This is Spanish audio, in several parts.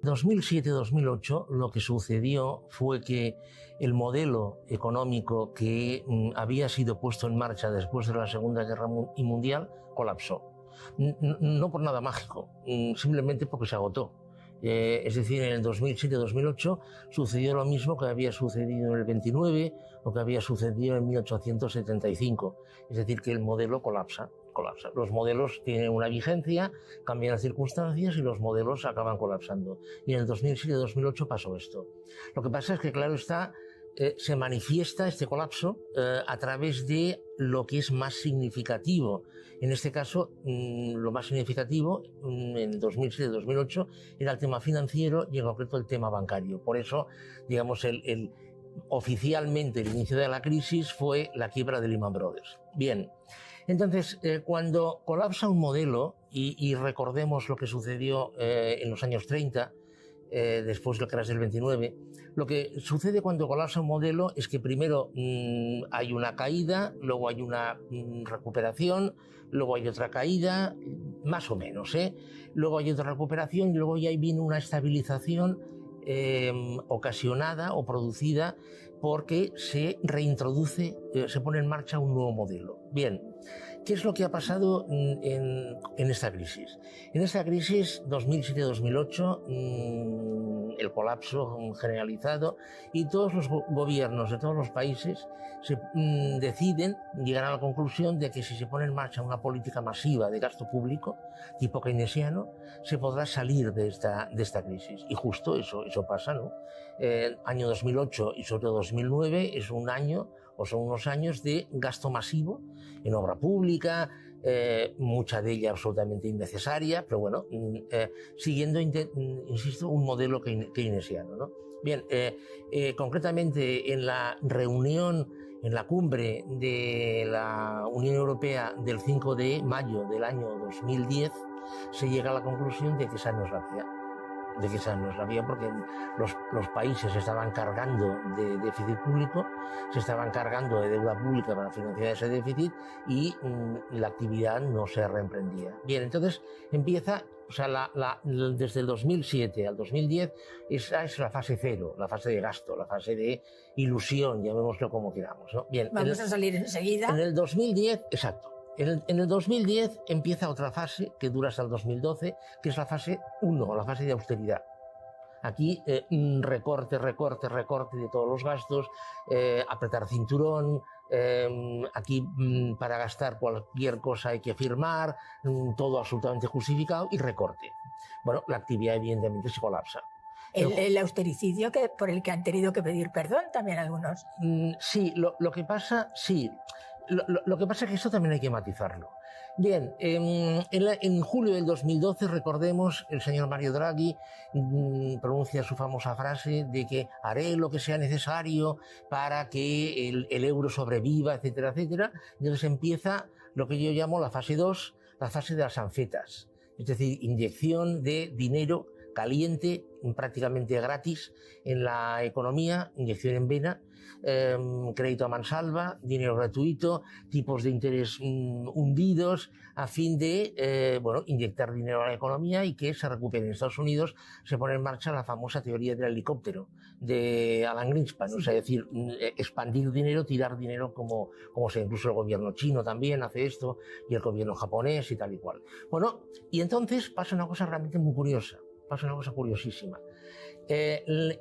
2007-2008 lo que sucedió fue que el modelo económico que había sido puesto en marcha después de la Segunda Guerra Mundial colapsó. No por nada mágico, simplemente porque se agotó. Es decir, en el 2007-2008 sucedió lo mismo que había sucedido en el 29 o que había sucedido en 1875. Es decir, que el modelo colapsa. Los modelos tienen una vigencia, cambian las circunstancias y los modelos acaban colapsando. Y en el 2007-2008 pasó esto. Lo que pasa es que, claro está, se manifiesta este colapso a través de lo que es más significativo. En este caso, lo más significativo en el 2007-2008 era el tema financiero y en concreto el tema bancario. Por eso, digamos, oficialmente el inicio de la crisis fue la quiebra de Lehman Brothers. Bien, entonces cuando colapsa un modelo, y recordemos lo que sucedió en los años 30, después del crash del 29, lo que sucede cuando colapsa un modelo es que primero hay una caída, luego hay una recuperación, luego hay otra caída, más o menos, luego hay otra recuperación y luego ya viene una estabilización ocasionada o producida porque se reintroduce, se pone en marcha un nuevo modelo. Bien, ¿qué es lo que ha pasado en esta crisis? En esta crisis 2007-2008, el colapso generalizado, y todos los gobiernos de todos los países deciden llegar a la conclusión de que si se pone en marcha una política masiva de gasto público, tipo keynesiano, se podrá salir de esta crisis. Y justo eso pasa, ¿no? Año 2008 y sobre todo 2009 es un año, o son unos años de gasto masivo en obra pública, mucha de ella absolutamente innecesaria, pero bueno, siguiendo, insisto, un modelo keynesiano, ¿no? Bien, concretamente en la reunión, en la cumbre de la Unión Europea del 5 de mayo del año 2010, se llega a la conclusión de que esa no es la vía. Porque los países se estaban cargando de déficit público, se estaban cargando de deuda pública para financiar ese déficit y la actividad no se reemprendía. Bien, entonces empieza, o sea, desde el 2007 al 2010, esa es la fase cero, la fase de gasto, la fase de ilusión, llamémoslo como queramos, ¿no? Bien, vamos a salir enseguida. En el 2010, exacto. En el 2010 empieza otra fase que dura hasta el 2012, que es la fase 1, la fase de austeridad. Aquí recorte de todos los gastos, apretar cinturón, aquí para gastar cualquier cosa hay que firmar, todo absolutamente justificado y recorte. Bueno, la actividad evidentemente se colapsa. El austericidio por el que han tenido que pedir perdón también algunos. Sí, lo que pasa, sí. Lo que pasa es que esto también hay que matizarlo. Bien, en julio del 2012, recordemos, el señor Mario Draghi pronuncia su famosa frase de que haré lo que sea necesario para que el euro sobreviva, etcétera, etcétera. Entonces empieza lo que yo llamo la fase 2, la fase de las anfetas. Es decir, inyección de dinero caliente, prácticamente gratis en la economía, inyección en vena, crédito a mansalva, dinero gratuito, tipos de interés hundidos, a fin de inyectar dinero a la economía y que se recupere. En Estados Unidos se pone en marcha la famosa teoría del helicóptero de Alan Greenspan, o sea, es decir, expandir dinero, tirar dinero como sea. Incluso el gobierno chino también hace esto, y el gobierno japonés y tal y cual. Bueno, y entonces pasa una cosa realmente muy curiosa. Pasa una cosa curiosísima.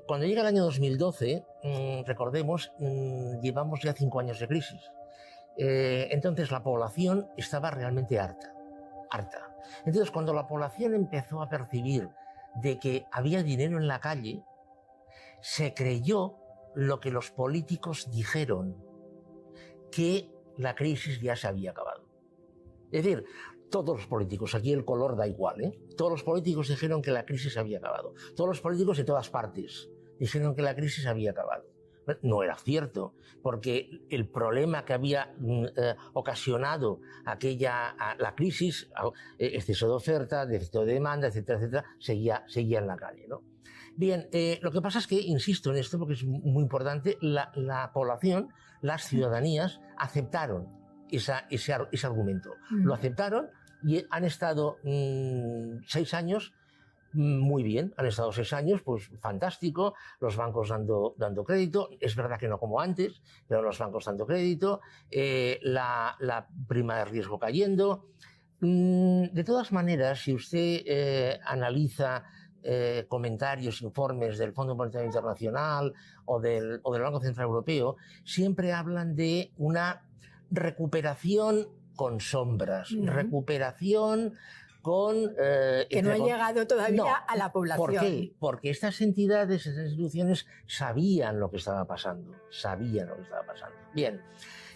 Cuando llega el año 2012, recordemos, llevamos ya 5 años de crisis. Entonces la población estaba realmente harta. Entonces cuando la población empezó a percibir de que había dinero en la calle, se creyó lo que los políticos dijeron, que la crisis ya se había acabado. Es decir, todos los políticos, aquí el color da igual, todos los políticos dijeron que la crisis había acabado. Todos los políticos de todas partes dijeron que la crisis había acabado. No era cierto, porque el problema que había ocasionado la crisis, exceso de oferta, déficit de demanda, etcétera, etcétera, seguía en la calle, ¿no? Bien, lo que pasa es que, insisto en esto porque es muy importante, la población, las ciudadanías aceptaron ese argumento. Lo aceptaron y han estado 6 años muy bien, han estado 6 años, pues fantástico, los bancos dando crédito, es verdad que no como antes, pero los bancos dando crédito, la prima de riesgo cayendo. De todas maneras, si usted analiza comentarios, informes del Fondo Monetario Internacional o del Banco Central Europeo, siempre hablan de una recuperación con sombras, recuperación con... que no ha llegado todavía a la población. ¿Por qué? Porque estas entidades, estas instituciones sabían lo que estaba pasando, Bien,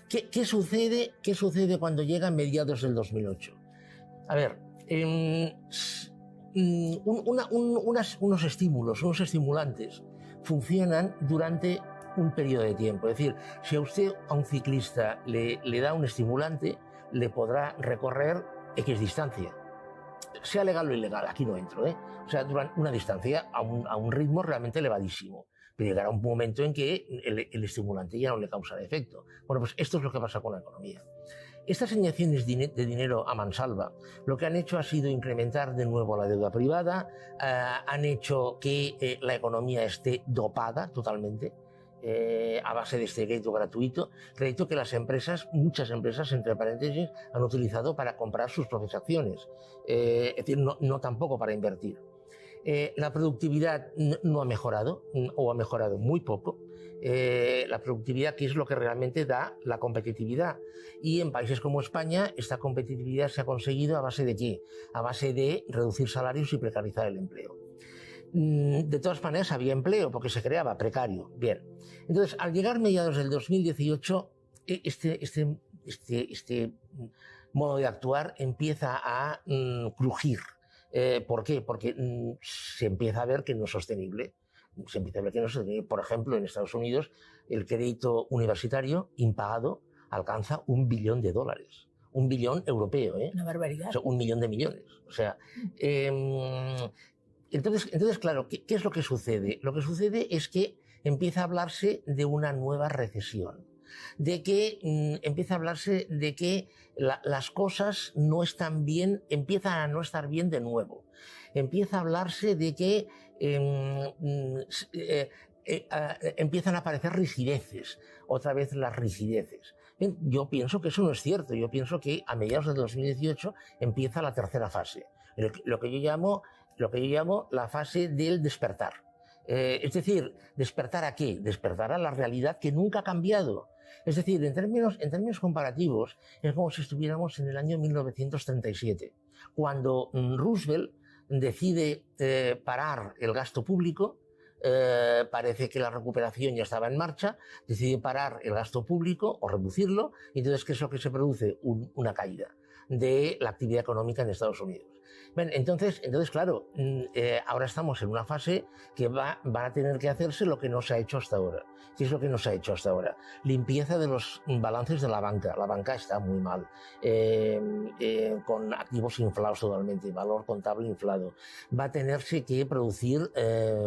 ¿qué sucede cuando llegan mediados del 2008? A ver, unos estímulos, unos estimulantes funcionan durante un periodo de tiempo. Es decir, si a usted, a un ciclista, le da un estimulante, le podrá recorrer X distancia. Sea legal o ilegal, aquí no entro, O sea, durante una distancia a un ritmo realmente elevadísimo. Pero llegará un momento en que el estimulante ya no le causará efecto. Bueno, pues esto es lo que pasa con la economía. Estas inyecciones de dinero a mansalva lo que han hecho ha sido incrementar de nuevo la deuda privada, han hecho que la economía esté dopada totalmente, a base de este crédito que las empresas, muchas empresas, entre paréntesis, han utilizado para comprar sus propias acciones, es decir, no tampoco para invertir. La productividad no ha mejorado, o ha mejorado muy poco. La productividad, que es lo que realmente da la competitividad. Y en países como España, esta competitividad se ha conseguido a base de ¿qué? A base de reducir salarios y precarizar el empleo. De todas maneras, había empleo porque se creaba precario. Bien. Entonces, al llegar mediados del 2018, este modo de actuar empieza a crujir. ¿Por qué? Porque se empieza a ver que no es sostenible. Por ejemplo, en Estados Unidos, el crédito universitario impagado alcanza $1 billón. $1 billón europeo, Una barbaridad. O sea, 1 millón de millones. O sea, entonces, claro, ¿qué es lo que sucede? Lo que sucede es que empieza a hablarse de una nueva recesión, de que empieza a hablarse de que las cosas no están bien, empiezan a no estar bien de nuevo. Empieza a hablarse de que empiezan a aparecer rigideces, otra vez las rigideces. Bien, yo pienso que eso no es cierto. Yo pienso que a mediados de 2018 empieza la tercera fase, lo que yo llamo la fase del despertar. Es decir, ¿despertar a qué? Despertar a la realidad que nunca ha cambiado. Es decir, en términos comparativos, es como si estuviéramos en el año 1937, cuando Roosevelt decide parar el gasto público. Parece que la recuperación ya estaba en marcha, decide parar el gasto público o reducirlo, y entonces, ¿qué es lo que se produce? Una caída de la actividad económica en Estados Unidos. Bien, entonces claro, ahora estamos en una fase que van a tener que hacerse lo que no se ha hecho hasta ahora. ¿Qué es lo que no se ha hecho hasta ahora? Limpieza de los balances de la banca. La banca está muy mal, con activos inflados totalmente, valor contable inflado. Va a tenerse que producir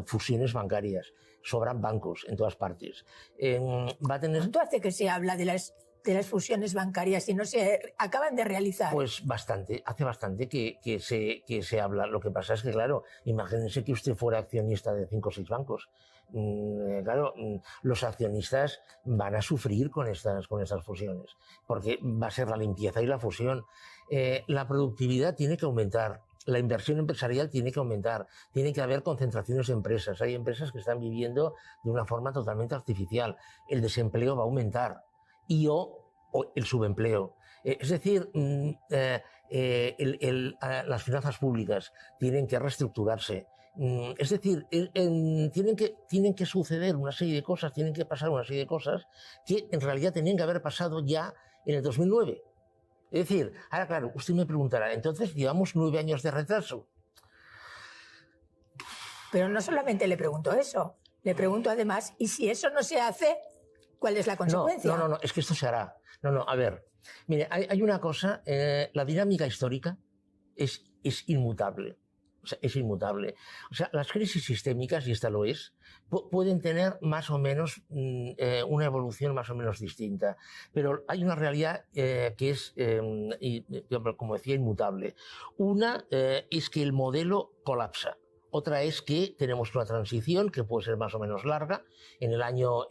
fusiones bancarias. Sobran bancos en todas partes. ¿Cuánto hace que se habla de las fusiones bancarias y no se acaban de realizar? Pues hace bastante que se habla. Lo que pasa es que, claro, imagínense que usted fuera accionista de 5 o 6 bancos. Claro, los accionistas van a sufrir con estas fusiones, porque va a ser la limpieza y la fusión. La productividad tiene que aumentar. La inversión empresarial tiene que aumentar, tiene que haber concentraciones de empresas. Hay empresas que están viviendo de una forma totalmente artificial. El desempleo va a aumentar o el subempleo. Es decir, las finanzas públicas tienen que reestructurarse. Es decir, tienen que suceder una serie de cosas, tienen que pasar una serie de cosas que en realidad tenían que haber pasado ya en el 2009. Es decir, ahora claro, usted me preguntará, entonces llevamos 9 años de retraso. Pero no solamente le pregunto eso, le pregunto además, ¿y si eso no se hace, cuál es la consecuencia? No, es que esto se hará. A ver, mire, hay una cosa, la dinámica histórica es inmutable. O sea, es inmutable. O sea, las crisis sistémicas, y esta lo es, pueden tener más o menos una evolución más o menos distinta. Pero hay una realidad que es, como decía, inmutable. Una es que el modelo colapsa. Otra es que tenemos una transición que puede ser más o menos larga. En el año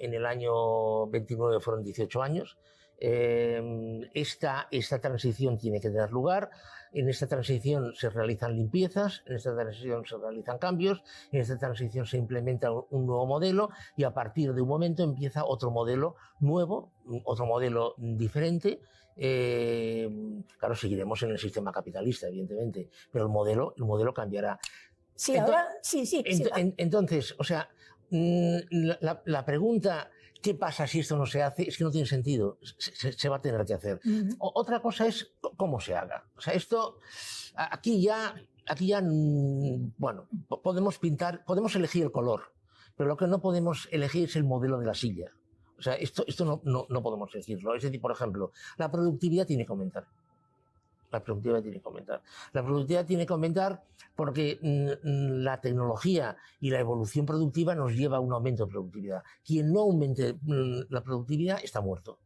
29 fueron 18 años. Esta transición tiene que tener lugar. En esta transición se realizan limpiezas, en esta transición se realizan cambios, en esta transición se implementa un nuevo modelo y a partir de un momento empieza otro modelo nuevo, otro modelo diferente. Claro, seguiremos en el sistema capitalista, evidentemente, pero el modelo cambiará. Sí, ahora sí. Entonces, o sea, la pregunta, ¿qué pasa si esto no se hace? Es que no tiene sentido. Se va a tener que hacer. Otra cosa es cómo se haga. O sea, esto, aquí ya, bueno, podemos elegir el color, pero lo que no podemos elegir es el modelo de la silla. O sea, esto no podemos elegirlo. Es decir, por ejemplo, la productividad tiene que aumentar. La productividad tiene que aumentar. La productividad tiene que aumentar porque la tecnología y la evolución productiva nos lleva a un aumento de productividad. Quien no aumente la productividad está muerto.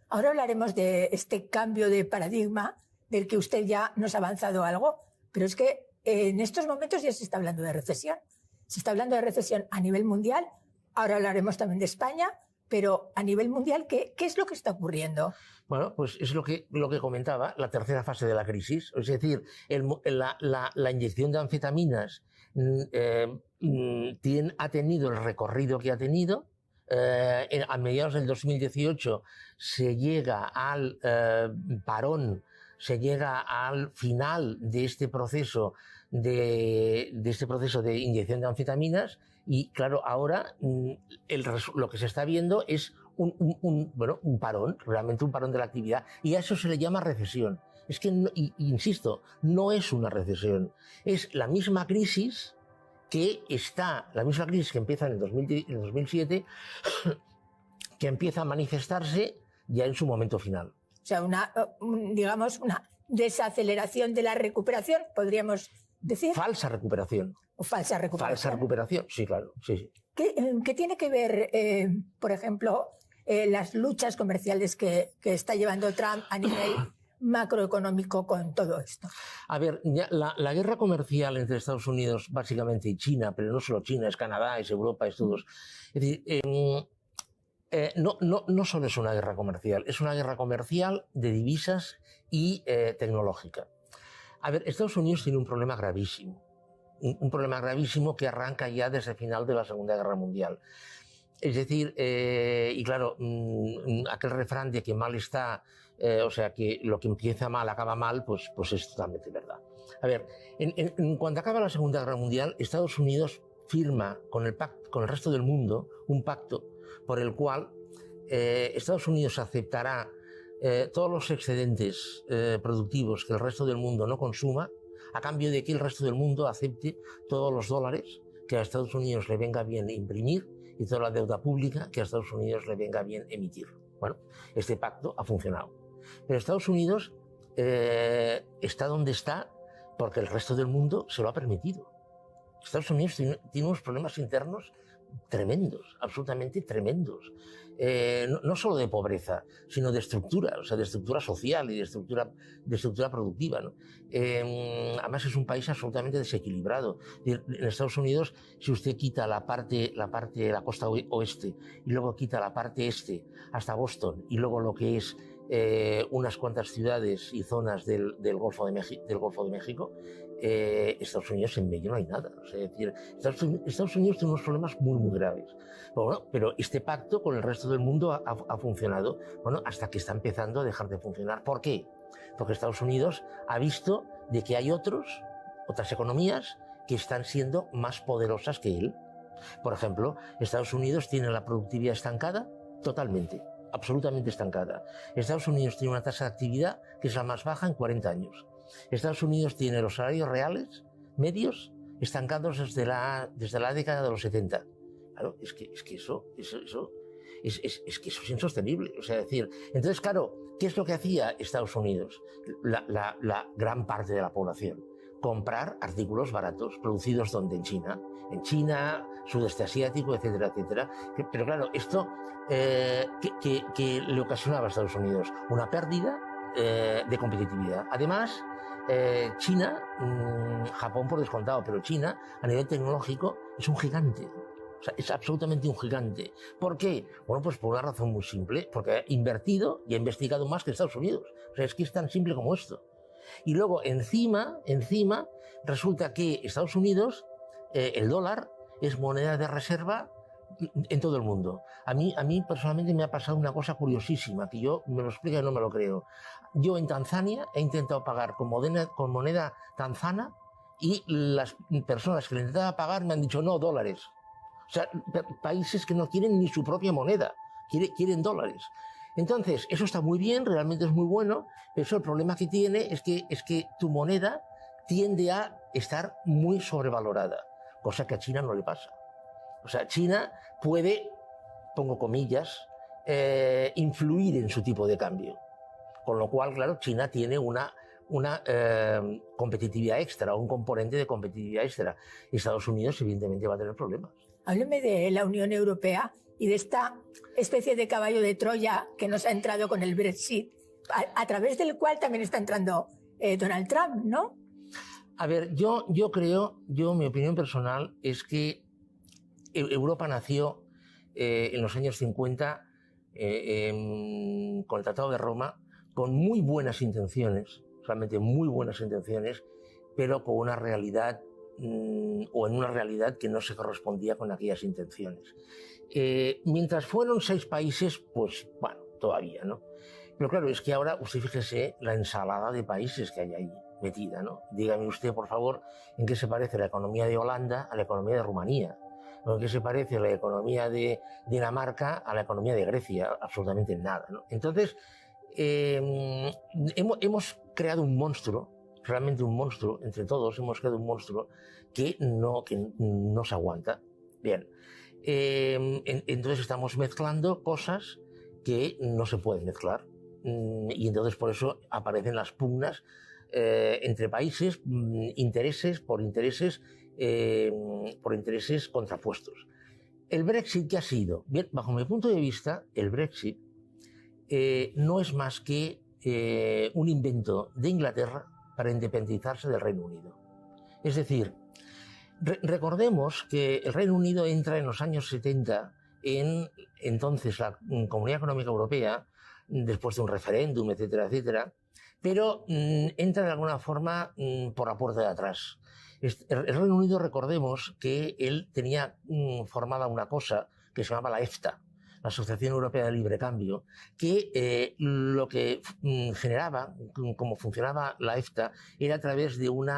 Ahora hablaremos de este cambio de paradigma del que usted ya nos ha avanzado algo, pero es que en estos momentos ya se está hablando de recesión. Se está hablando de recesión a nivel mundial. Ahora hablaremos también de España, pero a nivel mundial, ¿qué es lo que está ocurriendo? Bueno, pues es lo que comentaba, la tercera fase de la crisis. Es decir, la inyección de anfetaminas ha tenido el recorrido que ha tenido. A mediados del 2018 se llega al parón, se llega al final de este proceso de inyección de anfetaminas y, claro, ahora lo que se está viendo es un parón, realmente un parón de la actividad, y a eso se le llama recesión. Es que, insisto, no es una recesión, es la misma crisis que empieza en el 2007, que empieza a manifestarse ya en su momento final. O sea, digamos, una desaceleración de la recuperación, podríamos decir. Falsa recuperación. O falsa recuperación. Falsa recuperación, sí, claro, sí. ¿Qué tiene que ver, por ejemplo, las luchas comerciales que está llevando Trump a nivel macroeconómico con todo esto? A ver, la guerra comercial entre Estados Unidos, básicamente, y China, pero no solo China, es Canadá, es Europa, es todos. Es decir, no solo es una guerra comercial, es una guerra comercial de divisas y tecnológica. A ver, Estados Unidos tiene un problema gravísimo. Un problema gravísimo que arranca ya desde el final de la Segunda Guerra Mundial. Es decir, y claro, aquel refrán de que mal está, o sea, que lo que empieza mal acaba mal, pues es totalmente verdad. A ver, cuando acaba la Segunda Guerra Mundial, Estados Unidos firma con el resto del mundo un pacto por el cual Estados Unidos aceptará todos los excedentes productivos que el resto del mundo no consuma, a cambio de que el resto del mundo acepte todos los dólares que a Estados Unidos le venga bien imprimir y toda la deuda pública que a Estados Unidos le venga bien emitir. Bueno, este pacto ha funcionado. Pero Estados Unidos está donde está porque el resto del mundo se lo ha permitido. Estados Unidos tiene unos problemas internos tremendos, absolutamente tremendos. No solo de pobreza, sino de estructura, o sea, de estructura social y de estructura productiva, ¿no? Además es un país absolutamente desequilibrado. En Estados Unidos, si usted quita la costa oeste y luego quita la parte este hasta Boston y luego lo que es unas cuantas ciudades y zonas del Golfo de México, Estados Unidos en medio no hay nada. O sea, es decir, Estados Unidos tiene unos problemas muy, muy graves. Pero este pacto con el resto del mundo ha funcionado, hasta que está empezando a dejar de funcionar. ¿Por qué? Porque Estados Unidos ha visto de que hay otras economías que están siendo más poderosas que él. Por ejemplo, Estados Unidos tiene la productividad estancada totalmente, absolutamente estancada. Estados Unidos tiene una tasa de actividad que es la más baja en 40 años. Estados Unidos tiene los salarios reales medios estancados desde la década de los 70. Claro, es que eso es insostenible. O sea, decir, entonces, claro, ¿qué es lo que hacía Estados Unidos? La gran parte de la población. Comprar artículos baratos, producidos ¿dónde? En China, sudeste asiático, etcétera, etcétera. Pero claro, esto que le ocasionaba a Estados Unidos una pérdida de competitividad. Además, China, Japón por descontado, pero China a nivel tecnológico es un gigante. O sea, es absolutamente un gigante. ¿Por qué? Bueno, pues por una razón muy simple, porque ha invertido y ha investigado más que Estados Unidos. O sea, es que es tan simple como esto. Y luego, encima, resulta que Estados Unidos, el dólar, es moneda de reserva en todo el mundo. A mí personalmente me ha pasado una cosa curiosísima, que yo me lo explica y no me lo creo. Yo en Tanzania he intentado pagar con moneda tanzana y las personas que le intentaba pagar me han dicho no, dólares. O sea, países que no quieren ni su propia moneda, quieren dólares. Entonces, eso está muy bien, realmente es muy bueno, pero eso el problema que tiene es que tu moneda tiende a estar muy sobrevalorada, cosa que a China no le pasa. O sea, China puede, pongo comillas, influir en su tipo de cambio. Con lo cual, claro, China tiene una competitividad extra, un componente de competitividad extra. Estados Unidos, evidentemente, va a tener problemas. Hábleme de la Unión Europea y de esta especie de caballo de Troya que nos ha entrado con el Brexit, a través del cual también está entrando Donald Trump, ¿no? A ver, yo creo, mi opinión personal es que Europa nació en los años 50 con el Tratado de Roma, con muy buenas intenciones, realmente muy buenas intenciones, pero con una realidad o en una realidad que no se correspondía con aquellas intenciones. Mientras fueron 6 países, pues bueno, todavía, ¿no? Pero claro, es que ahora, usted fíjese la ensalada de países que hay ahí metida, ¿no? Dígame usted, por favor, en qué se parece la economía de Holanda a la economía de Rumanía, o en qué se parece la economía de Dinamarca a la economía de Grecia, absolutamente nada, ¿no? Entonces, hemos creado un monstruo, realmente un monstruo, entre todos hemos creado un monstruo que no se aguanta. Bien, entonces estamos mezclando cosas que no se pueden mezclar, y entonces por eso aparecen las pugnas entre países, por intereses contrapuestos. ¿El Brexit qué ha sido? Bien, bajo mi punto de vista, el Brexit no es más que un invento de Inglaterra para independizarse del Reino Unido. Es decir, recordemos que el Reino Unido entra en los años 70 en entonces la Comunidad Económica Europea, después de un referéndum, etcétera, etcétera, pero entra de alguna forma por la puerta de atrás. El Reino Unido, recordemos que él tenía formada una cosa que se llamaba la EFTA, la Asociación Europea de Libre Cambio, que lo que generaba, como funcionaba la EFTA, era a través de un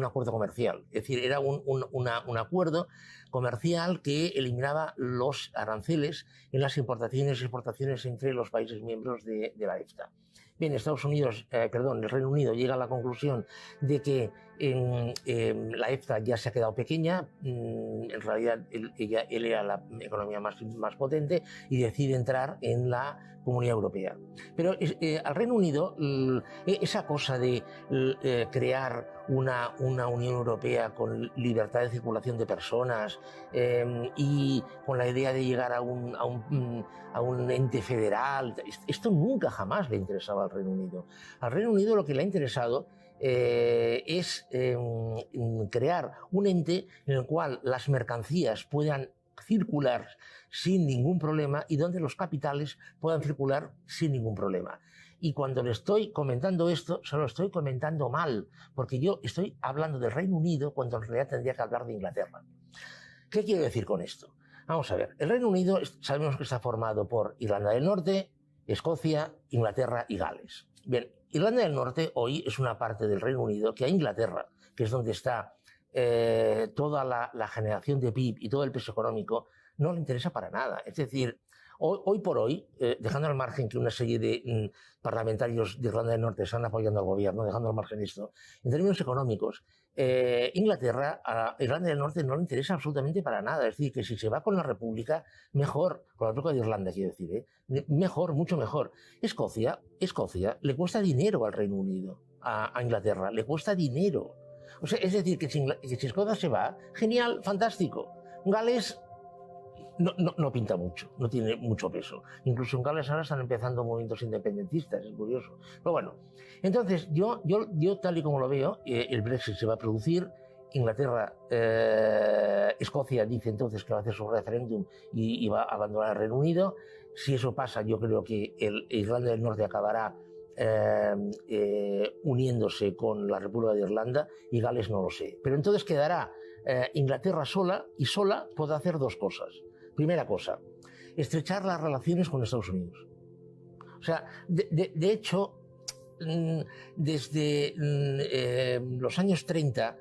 acuerdo comercial. Es decir, era un acuerdo comercial que eliminaba los aranceles en las importaciones y exportaciones entre los países miembros de la EFTA. Bien, el Reino Unido llega a la conclusión de que la EFTA ya se ha quedado pequeña, en realidad él era la economía más potente y decide entrar en la Comunidad Europea. Pero al Reino Unido, esa cosa de crear una Unión Europea con libertad de circulación de personas y con la idea de llegar a un ente federal, esto nunca jamás le interesaba al Reino Unido. Al Reino Unido lo que le ha interesado es crear un ente en el cual las mercancías puedan circular sin ningún problema y donde los capitales puedan circular sin ningún problema. Y cuando le estoy comentando esto, se lo estoy comentando mal, porque yo estoy hablando del Reino Unido cuando en realidad tendría que hablar de Inglaterra. ¿Qué quiero decir con esto? Vamos a ver, el Reino Unido sabemos que está formado por Irlanda del Norte, Escocia, Inglaterra y Gales. Bien, Irlanda del Norte hoy es una parte del Reino Unido que a Inglaterra, que es donde está toda la generación de PIB y todo el peso económico, no le interesa para nada. Es decir, hoy por hoy, dejando al margen que una serie de parlamentarios de Irlanda del Norte están apoyando al gobierno, dejando al margen esto, en términos económicos, Inglaterra, a Irlanda del Norte no le interesa absolutamente para nada. Es decir, que si se va con la República, mejor, con la República de Irlanda, quiero decir, mejor, mucho mejor. Escocia le cuesta dinero al Reino Unido, a Inglaterra, le cuesta dinero. O sea, es decir, que si Escocia se va, genial, fantástico. Gales no pinta mucho, no tiene mucho peso. Incluso en Gales ahora están empezando movimientos independentistas, es curioso. Pero bueno, entonces yo tal y como lo veo, el Brexit se va a producir. Inglaterra, Escocia dice entonces que va a hacer su referéndum y va a abandonar el Reino Unido. Si eso pasa, yo creo que Irlanda del Norte acabará uniéndose con la República de Irlanda y Gales no lo sé. Pero entonces quedará Inglaterra sola y sola podrá hacer dos cosas. Primera cosa, estrechar las relaciones con Estados Unidos. O sea, de hecho, desde los años 30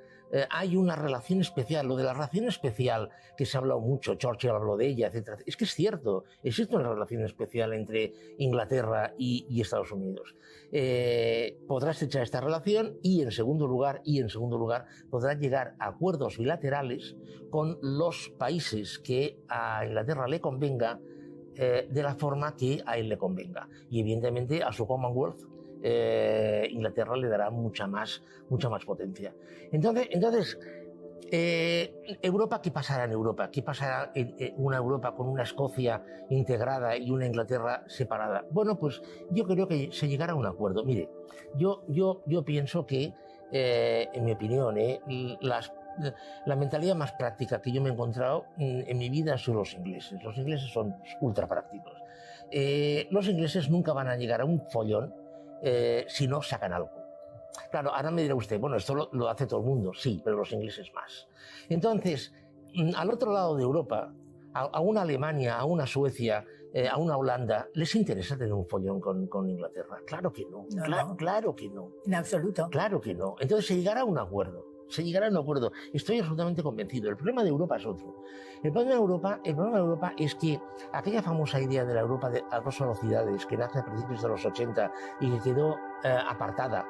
hay una relación especial, lo de la relación especial que se ha hablado mucho, Churchill habló de ella, etc. Es que es cierto, existe una relación especial entre Inglaterra y Estados Unidos. Podrá estrechar esta relación y en segundo lugar, podrá llegar a acuerdos bilaterales con los países que a Inglaterra le convenga de la forma que a él le convenga. Y evidentemente a su Commonwealth Inglaterra le dará mucha más potencia. Entonces Europa, ¿qué pasará en Europa? ¿Qué pasará en una Europa con una Escocia integrada y una Inglaterra separada? Bueno, pues yo creo que se llegará a un acuerdo. Mire, yo pienso que, en mi opinión, la mentalidad más práctica que yo me he encontrado en mi vida son los ingleses. Los ingleses son ultra prácticos. Los ingleses nunca van a llegar a un follón si no sacan algo. Claro, ahora me dirá usted, bueno, esto lo hace todo el mundo, sí, pero los ingleses más. Entonces, al otro lado de Europa, a una Alemania, a una Suecia, a una Holanda, ¿les interesa tener un follón con Inglaterra? Claro que no, claro que no. En absoluto. Claro que no. Entonces se llegará a un acuerdo. Estoy absolutamente convencido. El problema de Europa es otro. El problema de Europa es que aquella famosa idea de la Europa a dos velocidades que nace a principios de los 80 y que quedó apartada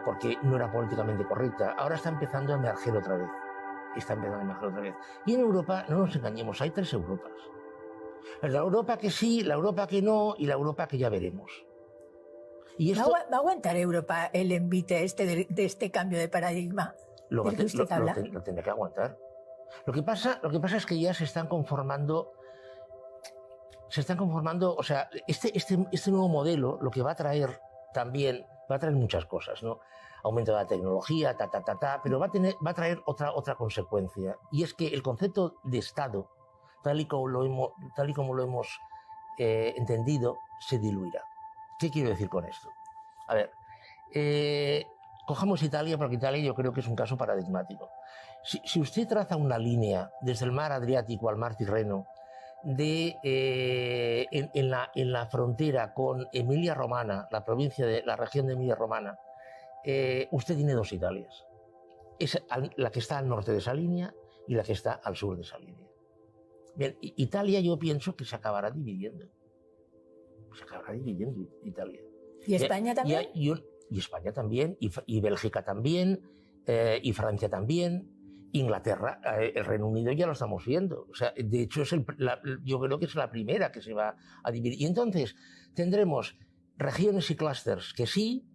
porque no era políticamente correcta, ahora está empezando a emerger otra vez. Y en Europa, no nos engañemos, hay tres Europas. La Europa que sí, la Europa que no y la Europa que ya veremos. Y esto, ¿Va a aguantar Europa el envite de este cambio de paradigma? Lo tendrá que aguantar. Lo que pasa es que ya se están conformando, o sea, este nuevo modelo lo que va a traer también, va a traer muchas cosas, ¿no? Aumento de la tecnología, pero va a traer otra consecuencia, y es que el concepto de Estado, tal y como lo hemos entendido, se diluirá. ¿Qué quiero decir con esto? A ver, cojamos Italia, porque Italia yo creo que es un caso paradigmático. Si usted traza una línea desde el mar Adriático al mar Tirreno, en la frontera con Emilia-Romana, la región de Emilia-Romana, usted tiene dos Italias. Es la que está al norte de esa línea y la que está al sur de esa línea. Bien, Italia yo pienso que se acabará dividiendo. Italia. ¿Y España también? Y España también, y Bélgica también, y Francia también, Inglaterra, el Reino Unido ya lo estamos viendo. O sea, de hecho, yo creo que es la primera que se va a dividir. Y entonces tendremos regiones y clústeres que sí,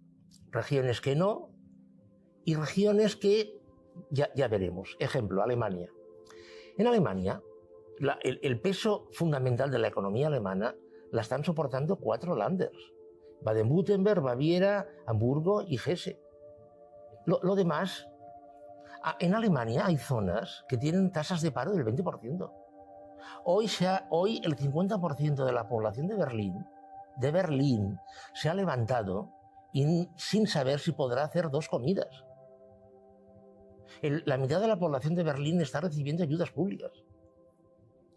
regiones que no, y regiones que ya veremos. Ejemplo, Alemania. En Alemania, el peso fundamental de la economía alemana la están soportando 4 Länders: Baden-Württemberg, Baviera, Hamburgo y Hesse. Lo demás, en Alemania hay zonas que tienen tasas de paro del 20%. Hoy el 50% de la población de Berlín se ha levantado sin saber si podrá hacer 2 comidas. La mitad de la población de Berlín está recibiendo ayudas públicas.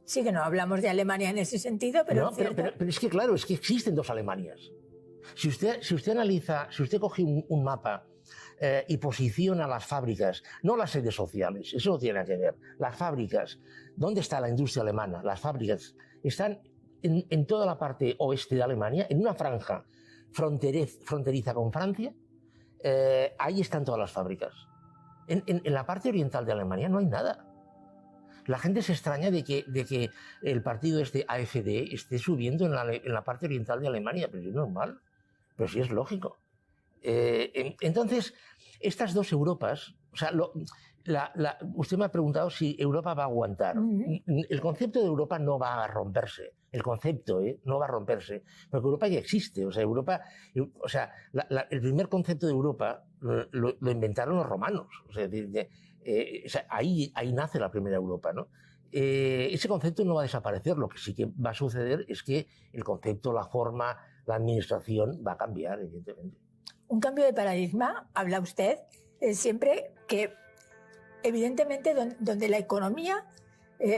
Sí, que no hablamos de Alemania en ese sentido, pero... No, pero es que claro, es que existen 2 Alemanias. Si usted analiza, si usted coge un mapa y posiciona las fábricas, no las sedes sociales, eso no tiene nada que ver, las fábricas, ¿dónde está la industria alemana? Las fábricas están en toda la parte oeste de Alemania, en una franja fronteriza con Francia, ahí están todas las fábricas. En la parte oriental de Alemania no hay nada. La gente se extraña de que el partido AfD esté subiendo en la parte oriental de Alemania, pero es normal, pero sí es lógico. Entonces, estas 2 Europas O sea, usted me ha preguntado si Europa va a aguantar. El concepto de Europa no va a romperse. El concepto no va a romperse. Porque Europa ya existe. O sea, el primer concepto de Europa lo inventaron los romanos. O sea, ahí nace la primera Europa, ¿no? Ese concepto no va a desaparecer. Lo que sí que va a suceder es que el concepto, la forma, la administración va a cambiar, evidentemente. Un cambio de paradigma, habla usted, siempre que evidentemente donde la economía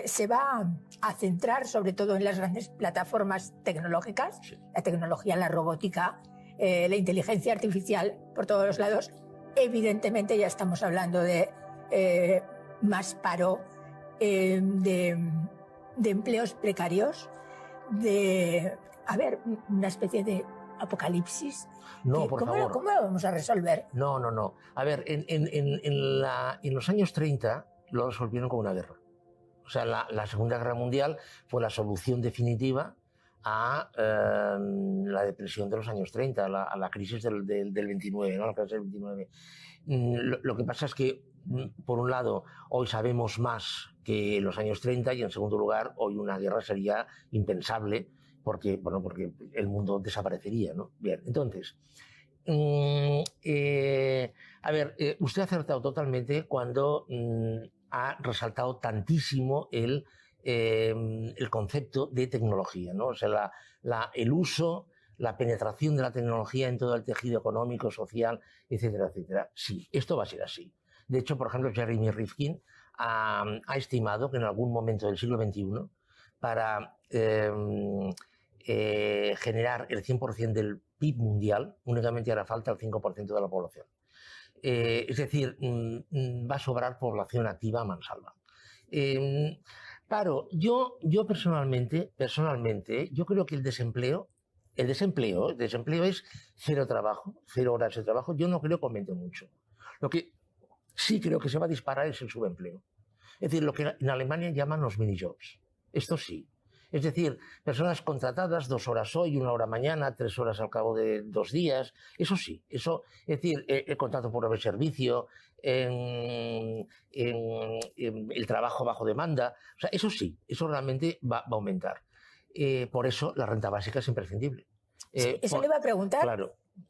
se va a centrar sobre todo en las grandes plataformas tecnológicas, sí. La tecnología, la robótica, la inteligencia artificial por todos los lados, evidentemente ya estamos hablando de más paro, de empleos precarios, de una especie de apocalipsis. No, por favor. ¿Cómo lo vamos a resolver? No. A ver, en los años 30 lo resolvieron con una guerra. O sea, la Segunda Guerra Mundial fue la solución definitiva a la depresión de los años 30, a la crisis del 29, ¿no? La crisis del 29. Lo que pasa es que, por un lado, hoy sabemos más que en los años 30 y, en segundo lugar, hoy una guerra sería impensable porque el mundo desaparecería, ¿no? Bien, entonces, usted ha acertado totalmente cuando ha resaltado tantísimo el concepto de tecnología, ¿no? O sea, el uso, la penetración de la tecnología en todo el tejido económico, social, etcétera, etcétera. Sí, esto va a ser así. De hecho, por ejemplo, Jeremy Rifkin ha estimado que en algún momento del siglo XXI, para generar el 100% del PIB mundial, únicamente hará falta el 5% de la población. Es decir, va a sobrar población activa a mansalva. Claro, yo personalmente, yo creo que el desempleo es cero trabajo, 0 horas de trabajo. Yo no creo que aumente mucho. Lo que sí creo que se va a disparar es el subempleo. Es decir, lo que en Alemania llaman los mini-jobs. Esto sí. Es decir, personas contratadas 2 horas hoy, 1 hora mañana, 3 horas al cabo de 2 días. Eso sí. Es decir, el contrato por el servicio, el trabajo bajo demanda. O sea, eso sí, eso realmente va a aumentar. Por eso la renta básica es imprescindible. Eso le iba a preguntar.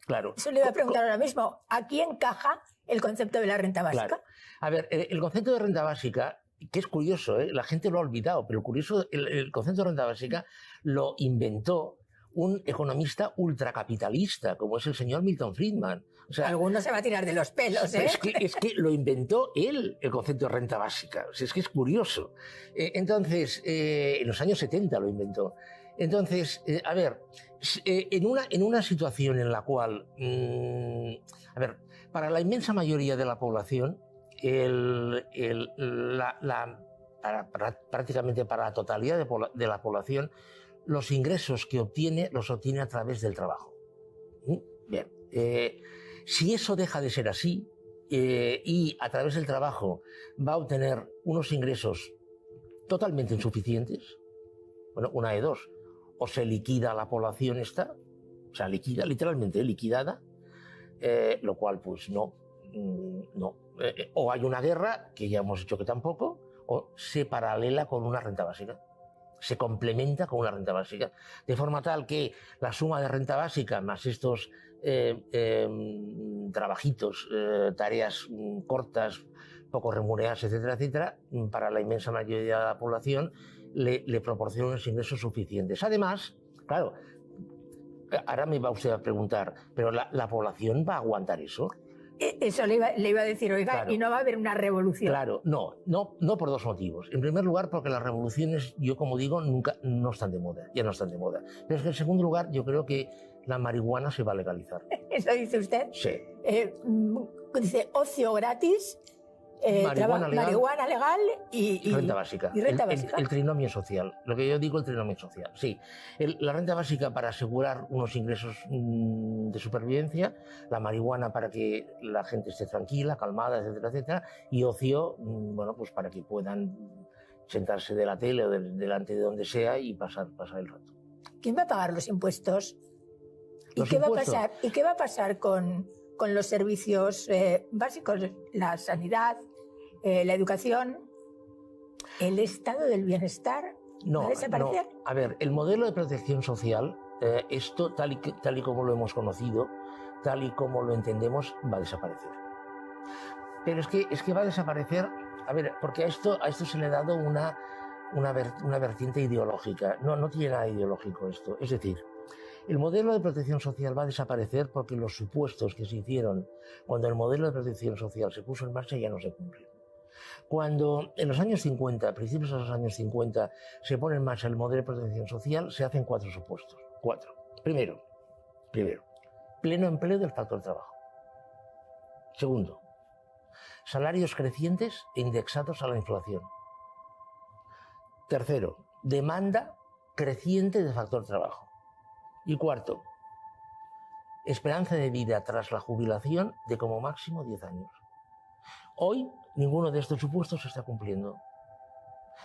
Claro. Eso le iba a preguntar ahora mismo. ¿A quién encaja el concepto de la renta básica? Claro. A ver, el concepto de renta básica, que es curioso, la gente lo ha olvidado, pero curioso, el concepto de renta básica lo inventó un economista ultracapitalista, como es el señor Milton Friedman. O sea, alguno se va a tirar de los pelos, ¿eh? Es que lo inventó él, el concepto de renta básica. O sea, es que es curioso. Entonces, en los años 70 lo inventó. Entonces, en una situación en la cual, para la inmensa mayoría de la población, prácticamente para la totalidad de la población, los ingresos que obtiene los obtiene a través del trabajo. Bien, si eso deja de ser así y a través del trabajo va a obtener unos ingresos totalmente insuficientes, bueno, una de dos: o se liquida la población esta, o sea, literalmente liquidada, lo cual pues no. O hay una guerra, que ya hemos dicho que tampoco, o se paralela con una renta básica, se complementa con una renta básica, de forma tal que la suma de renta básica más estos trabajitos, tareas cortas, poco remuneradas, etcétera, etcétera, para la inmensa mayoría de la población le proporciona unos ingresos suficientes. Además, claro, ahora me va usted a preguntar, ¿pero la población va a aguantar eso? Eso le iba a decir, oiga, claro. Y no va a haber una revolución. Claro, no por 2 motivos. En primer lugar, porque las revoluciones, yo como digo, nunca no están de moda, ya no están de moda. Pero es que en segundo lugar, yo creo que la marihuana se va a legalizar. ¿Eso dice usted? Sí. Dice ocio gratis, marihuana legal y renta básica. Y renta básica. El trinomio social. Lo que yo digo, el trinomio social. Sí. La renta básica para asegurar unos ingresos de supervivencia, la marihuana para que la gente esté tranquila, calmada, etcétera, etcétera, y ocio, bueno, pues para que puedan sentarse de la tele o delante de donde sea y pasar el rato. ¿Quién va a pagar los impuestos? ¿Y qué va a pasar con con los servicios básicos, la sanidad, la educación, el estado del bienestar, ¿va a desaparecer? No. A ver, el modelo de protección social, esto tal y como lo hemos conocido, tal y como lo entendemos, va a desaparecer. Pero es que va a desaparecer, a ver, porque a esto se le ha dado una vertiente ideológica. No tiene nada ideológico esto. Es decir, el modelo de protección social va a desaparecer porque los supuestos que se hicieron cuando el modelo de protección social se puso en marcha ya no se cumplen. Cuando en los años 50, principios de los años 50, se pone en marcha el modelo de protección social, se hacen 4 supuestos. 4. Primero, pleno empleo del factor trabajo. Segundo, salarios crecientes e indexados a la inflación. Tercero, demanda creciente del factor trabajo. Y cuarto, esperanza de vida tras la jubilación de como máximo 10 años. Hoy, ninguno de estos supuestos se está cumpliendo.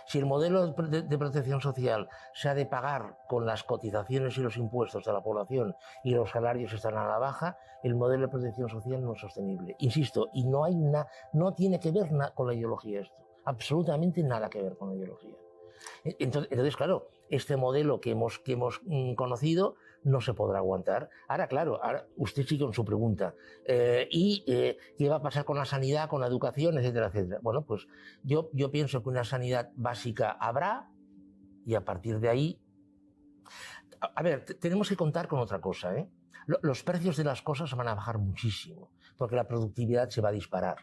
Si el modelo de protección social se ha de pagar con las cotizaciones y los impuestos de la población y los salarios están a la baja, el modelo de protección social no es sostenible. Insisto, y no tiene que ver con la ideología esto. Absolutamente nada que ver con la ideología. Entonces, claro, este modelo que hemos conocido no se podrá aguantar. Ahora, claro, usted sigue con su pregunta. ¿Qué va a pasar con la sanidad, con la educación, etcétera, etcétera? Bueno, pues yo pienso que una sanidad básica habrá y a partir de ahí... A ver, tenemos que contar con otra cosa, ¿eh? Los precios de las cosas van a bajar muchísimo porque la productividad se va a disparar.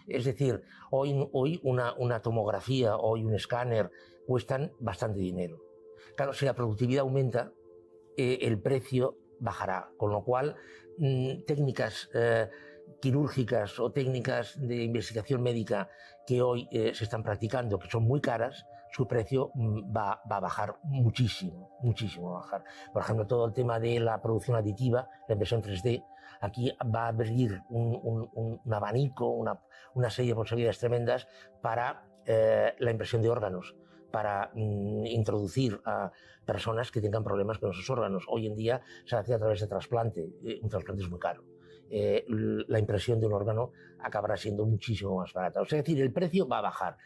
Es decir, hoy una tomografía, hoy un escáner cuestan bastante dinero. Claro, si la productividad aumenta, el precio bajará, con lo cual técnicas quirúrgicas o técnicas de investigación médica que hoy se están practicando, que son muy caras, su precio va a bajar muchísimo va a bajar. Por ejemplo, todo el tema de la producción aditiva, la impresión 3D, aquí va a abrir un abanico, una serie de posibilidades tremendas para la impresión de órganos, para introducir a personas que tengan problemas con esos órganos. Hoy en día se hace a través de trasplante. Un trasplante es muy caro. La impresión de un órgano acabará siendo muchísimo más barata. O sea, es decir, el precio va a bajar.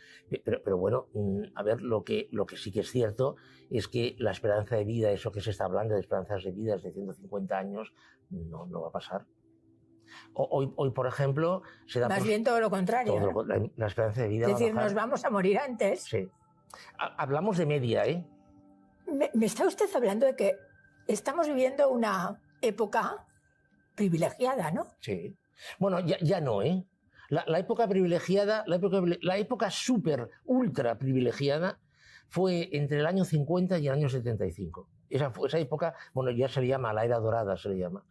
Pero bueno, a ver, lo que sí que es cierto es que la esperanza de vida, eso que se está hablando de esperanzas de vida de 150 años, no va a pasar. Hoy, por ejemplo, se da... Más bien todo lo contrario. La esperanza de vida es decir, va a bajar. nos vamos a morir antes. Sí. Hablamos de media, ¿eh? Me está usted hablando de que estamos viviendo una época privilegiada, ¿no? Sí. Bueno, ya no, ¿eh? La época privilegiada, la época súper, ultra privilegiada fue entre el año 50 y el año 75. Esa época, bueno, ya se le llama la era dorada, se le llama.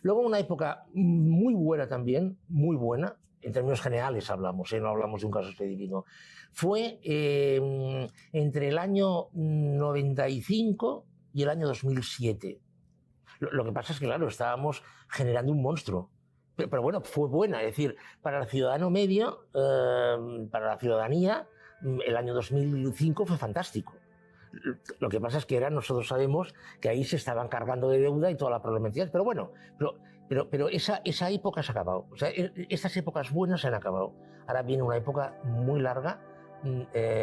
Luego una época muy buena también, muy buena, en términos generales hablamos, no hablamos de un caso específico, fue entre el año 95 y el año 2007. Lo que pasa es que, claro, estábamos generando un monstruo. Pero bueno, fue buena. Es decir, para el ciudadano medio, para la ciudadanía, el año 2005 fue fantástico. Lo que pasa es que nosotros sabemos que ahí se estaban cargando de deuda y toda la problemática. Pero bueno, pero esa época se ha acabado. O sea, estas épocas buenas se han acabado. Ahora viene una época muy larga,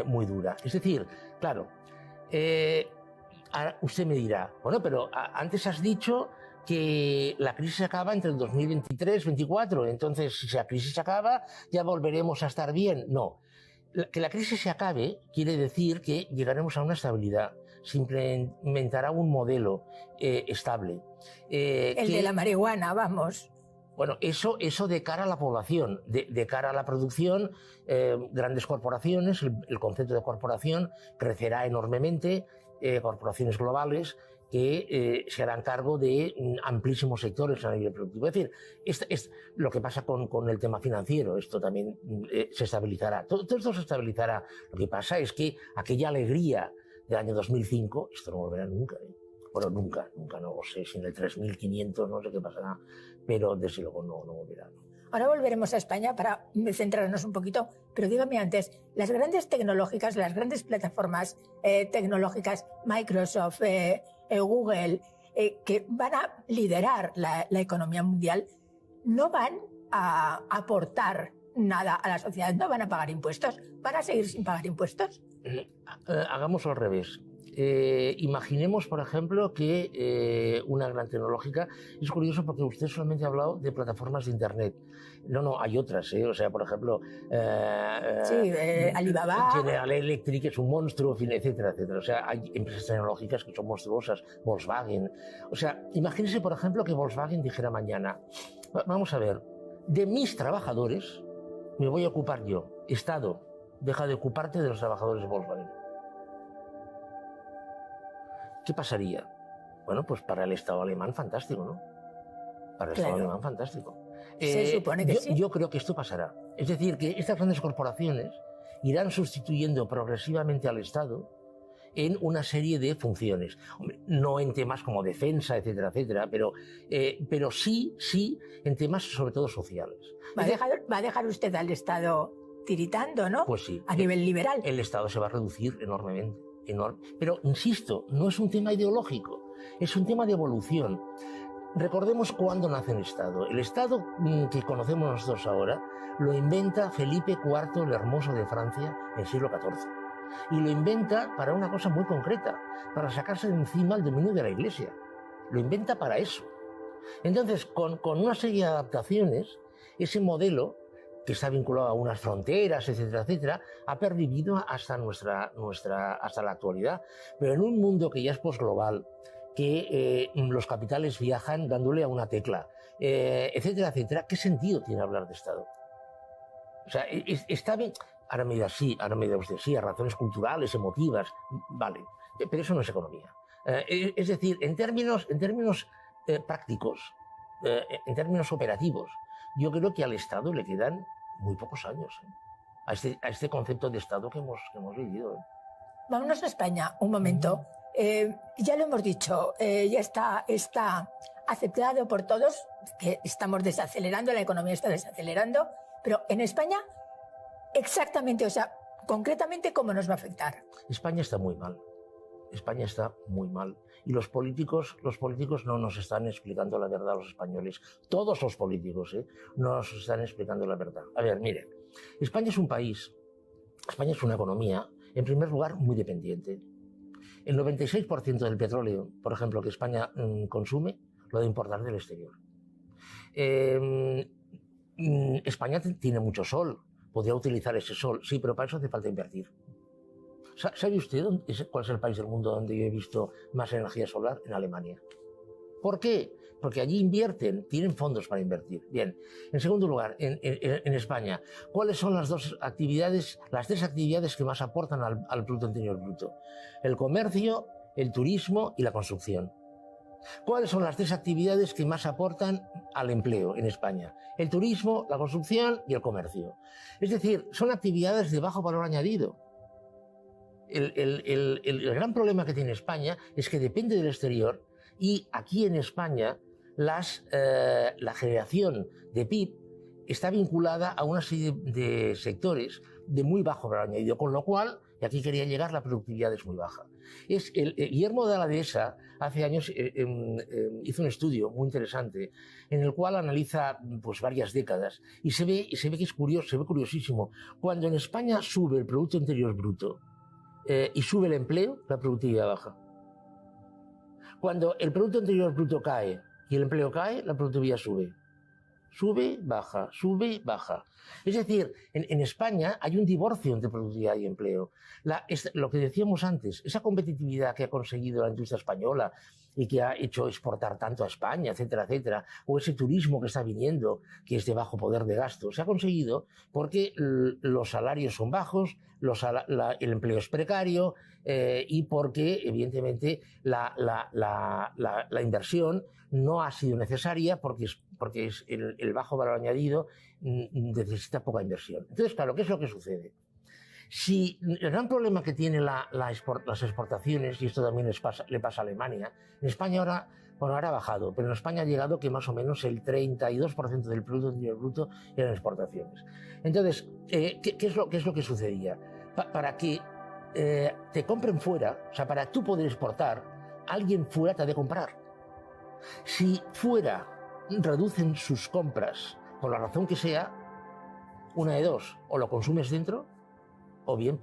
muy dura. Es decir, claro, ahora usted me dirá, bueno, pero antes has dicho que la crisis acaba entre el 2023-24, entonces si la crisis acaba ya volveremos a estar bien. No, que la crisis se acabe quiere decir que llegaremos a una estabilidad, se implementará un modelo estable. De la marihuana, vamos. Bueno, eso de cara a la población, de cara a la producción, grandes corporaciones, el concepto de corporación crecerá enormemente, corporaciones globales que se harán cargo de amplísimos sectores a nivel productivo. Es decir, es lo que pasa con el tema financiero, esto también se estabilizará. Todo esto se estabilizará. Lo que pasa es que aquella alegría del año 2005, esto no volverá nunca. Bueno, nunca, no lo sé, si en el 3500 no sé qué pasará, pero desde luego no volverá. Ahora volveremos a España para centrarnos un poquito, pero dígame antes, las grandes tecnológicas, las grandes plataformas tecnológicas, Microsoft, Google, que van a liderar la economía mundial, no van a aportar nada a la sociedad, no van a pagar impuestos, van a seguir sin pagar impuestos. Hagamos al revés. Imaginemos, por ejemplo, que una gran tecnológica... Es curioso porque usted solamente ha hablado de plataformas de Internet. No, hay otras, o sea, por ejemplo... Alibaba... General Electric es un monstruo, etcétera, etcétera. O sea, hay empresas tecnológicas que son monstruosas, Volkswagen. O sea, imagínese, por ejemplo, que Volkswagen dijera mañana, vamos a ver, de mis trabajadores me voy a ocupar yo. Estado, deja de ocuparte de los trabajadores de Volkswagen. ¿Qué pasaría? Bueno, pues para el Estado alemán fantástico, ¿no? Para el Estado alemán fantástico. Se supone que sí. Yo creo que esto pasará. Es decir, que estas grandes corporaciones irán sustituyendo progresivamente al Estado en una serie de funciones. Hombre, no en temas como defensa, etcétera, etcétera, pero sí en temas sobre todo sociales. Va a dejar usted al Estado tiritando, ¿no? Pues sí. A nivel liberal. El Estado se va a reducir enormemente. Pero, insisto, no es un tema ideológico, es un tema de evolución. Recordemos cuándo nace el Estado. El Estado que conocemos nosotros ahora lo inventa Felipe IV el Hermoso de Francia en el siglo XIV. Y lo inventa para una cosa muy concreta, para sacarse de encima el dominio de la Iglesia. Lo inventa para eso. Entonces, con una serie de adaptaciones, ese modelo, que está vinculado a unas fronteras, etcétera, etcétera, ha pervivido hasta la actualidad. Pero en un mundo que ya es posglobal, que los capitales viajan dándole a una tecla, etcétera, etcétera, ¿qué sentido tiene hablar de Estado? O sea, está bien. Ahora me dirá sí, ahora me dirá usted sí, a razones culturales, emotivas, vale, pero eso no es economía. Es decir, en términos prácticos, en términos operativos, yo creo que al Estado le quedan muy pocos años a este concepto de Estado que hemos vivido. Vámonos a España un momento. Ya lo hemos dicho, ya está aceptado por todos que estamos desacelerando, la economía está desacelerando, pero en España, exactamente, o sea, concretamente, ¿cómo nos va a afectar? España está muy mal. España está muy mal. Y los políticos no nos están explicando la verdad a los españoles. Todos los políticos no nos están explicando la verdad. A ver, mire, España es un país, España es una economía, en primer lugar, muy dependiente. El 96% del petróleo, por ejemplo, que España consume, lo debe importar del exterior. España tiene mucho sol, podría utilizar ese sol, sí, pero para eso hace falta invertir. ¿Sabe usted cuál es el país del mundo donde yo he visto más energía solar? En Alemania. ¿Por qué? Porque allí invierten, tienen fondos para invertir. Bien. En segundo lugar, en España, ¿cuáles son las tres actividades que más aportan al Producto Interior Bruto? El comercio, el turismo y la construcción. ¿Cuáles son las tres actividades que más aportan al empleo en España? El turismo, la construcción y el comercio. Es decir, son actividades de bajo valor añadido. El gran problema que tiene España es que depende del exterior y aquí en España la generación de PIB está vinculada a una serie de sectores de muy bajo valor añadido, con lo cual, y aquí quería llegar, la productividad es muy baja. Guillermo de la Dehesa hace años hizo un estudio muy interesante en el cual analiza pues, varias décadas y se ve que es curioso, se ve curiosísimo. Cuando en España sube el Producto Interior Bruto y sube el empleo, la productividad baja. Cuando el Producto Interior Bruto cae y el empleo cae, la productividad sube. Sube, baja, sube, baja. Es decir, en España hay un divorcio entre productividad y empleo. Lo que decíamos antes, esa competitividad que ha conseguido la industria española y que ha hecho exportar tanto a España, etcétera, etcétera, o ese turismo que está viniendo, que es de bajo poder de gasto, se ha conseguido porque los salarios son bajos, el empleo es precario y porque, evidentemente, la inversión no ha sido necesaria porque el bajo valor añadido necesita poca inversión. Entonces, claro, ¿qué es lo que sucede? Si el gran problema que tienen las exportaciones, y esto también le pasa a Alemania, en España ahora ha bajado, pero en España ha llegado que más o menos el 32% del Producto Interior Bruto eran exportaciones. Entonces, ¿qué es lo que sucedía? Para que te compren fuera, o sea, para tú poder exportar, alguien fuera te ha de comprar. Si fuera reducen sus compras por la razón que sea, una de dos, o lo consumes dentro, o bien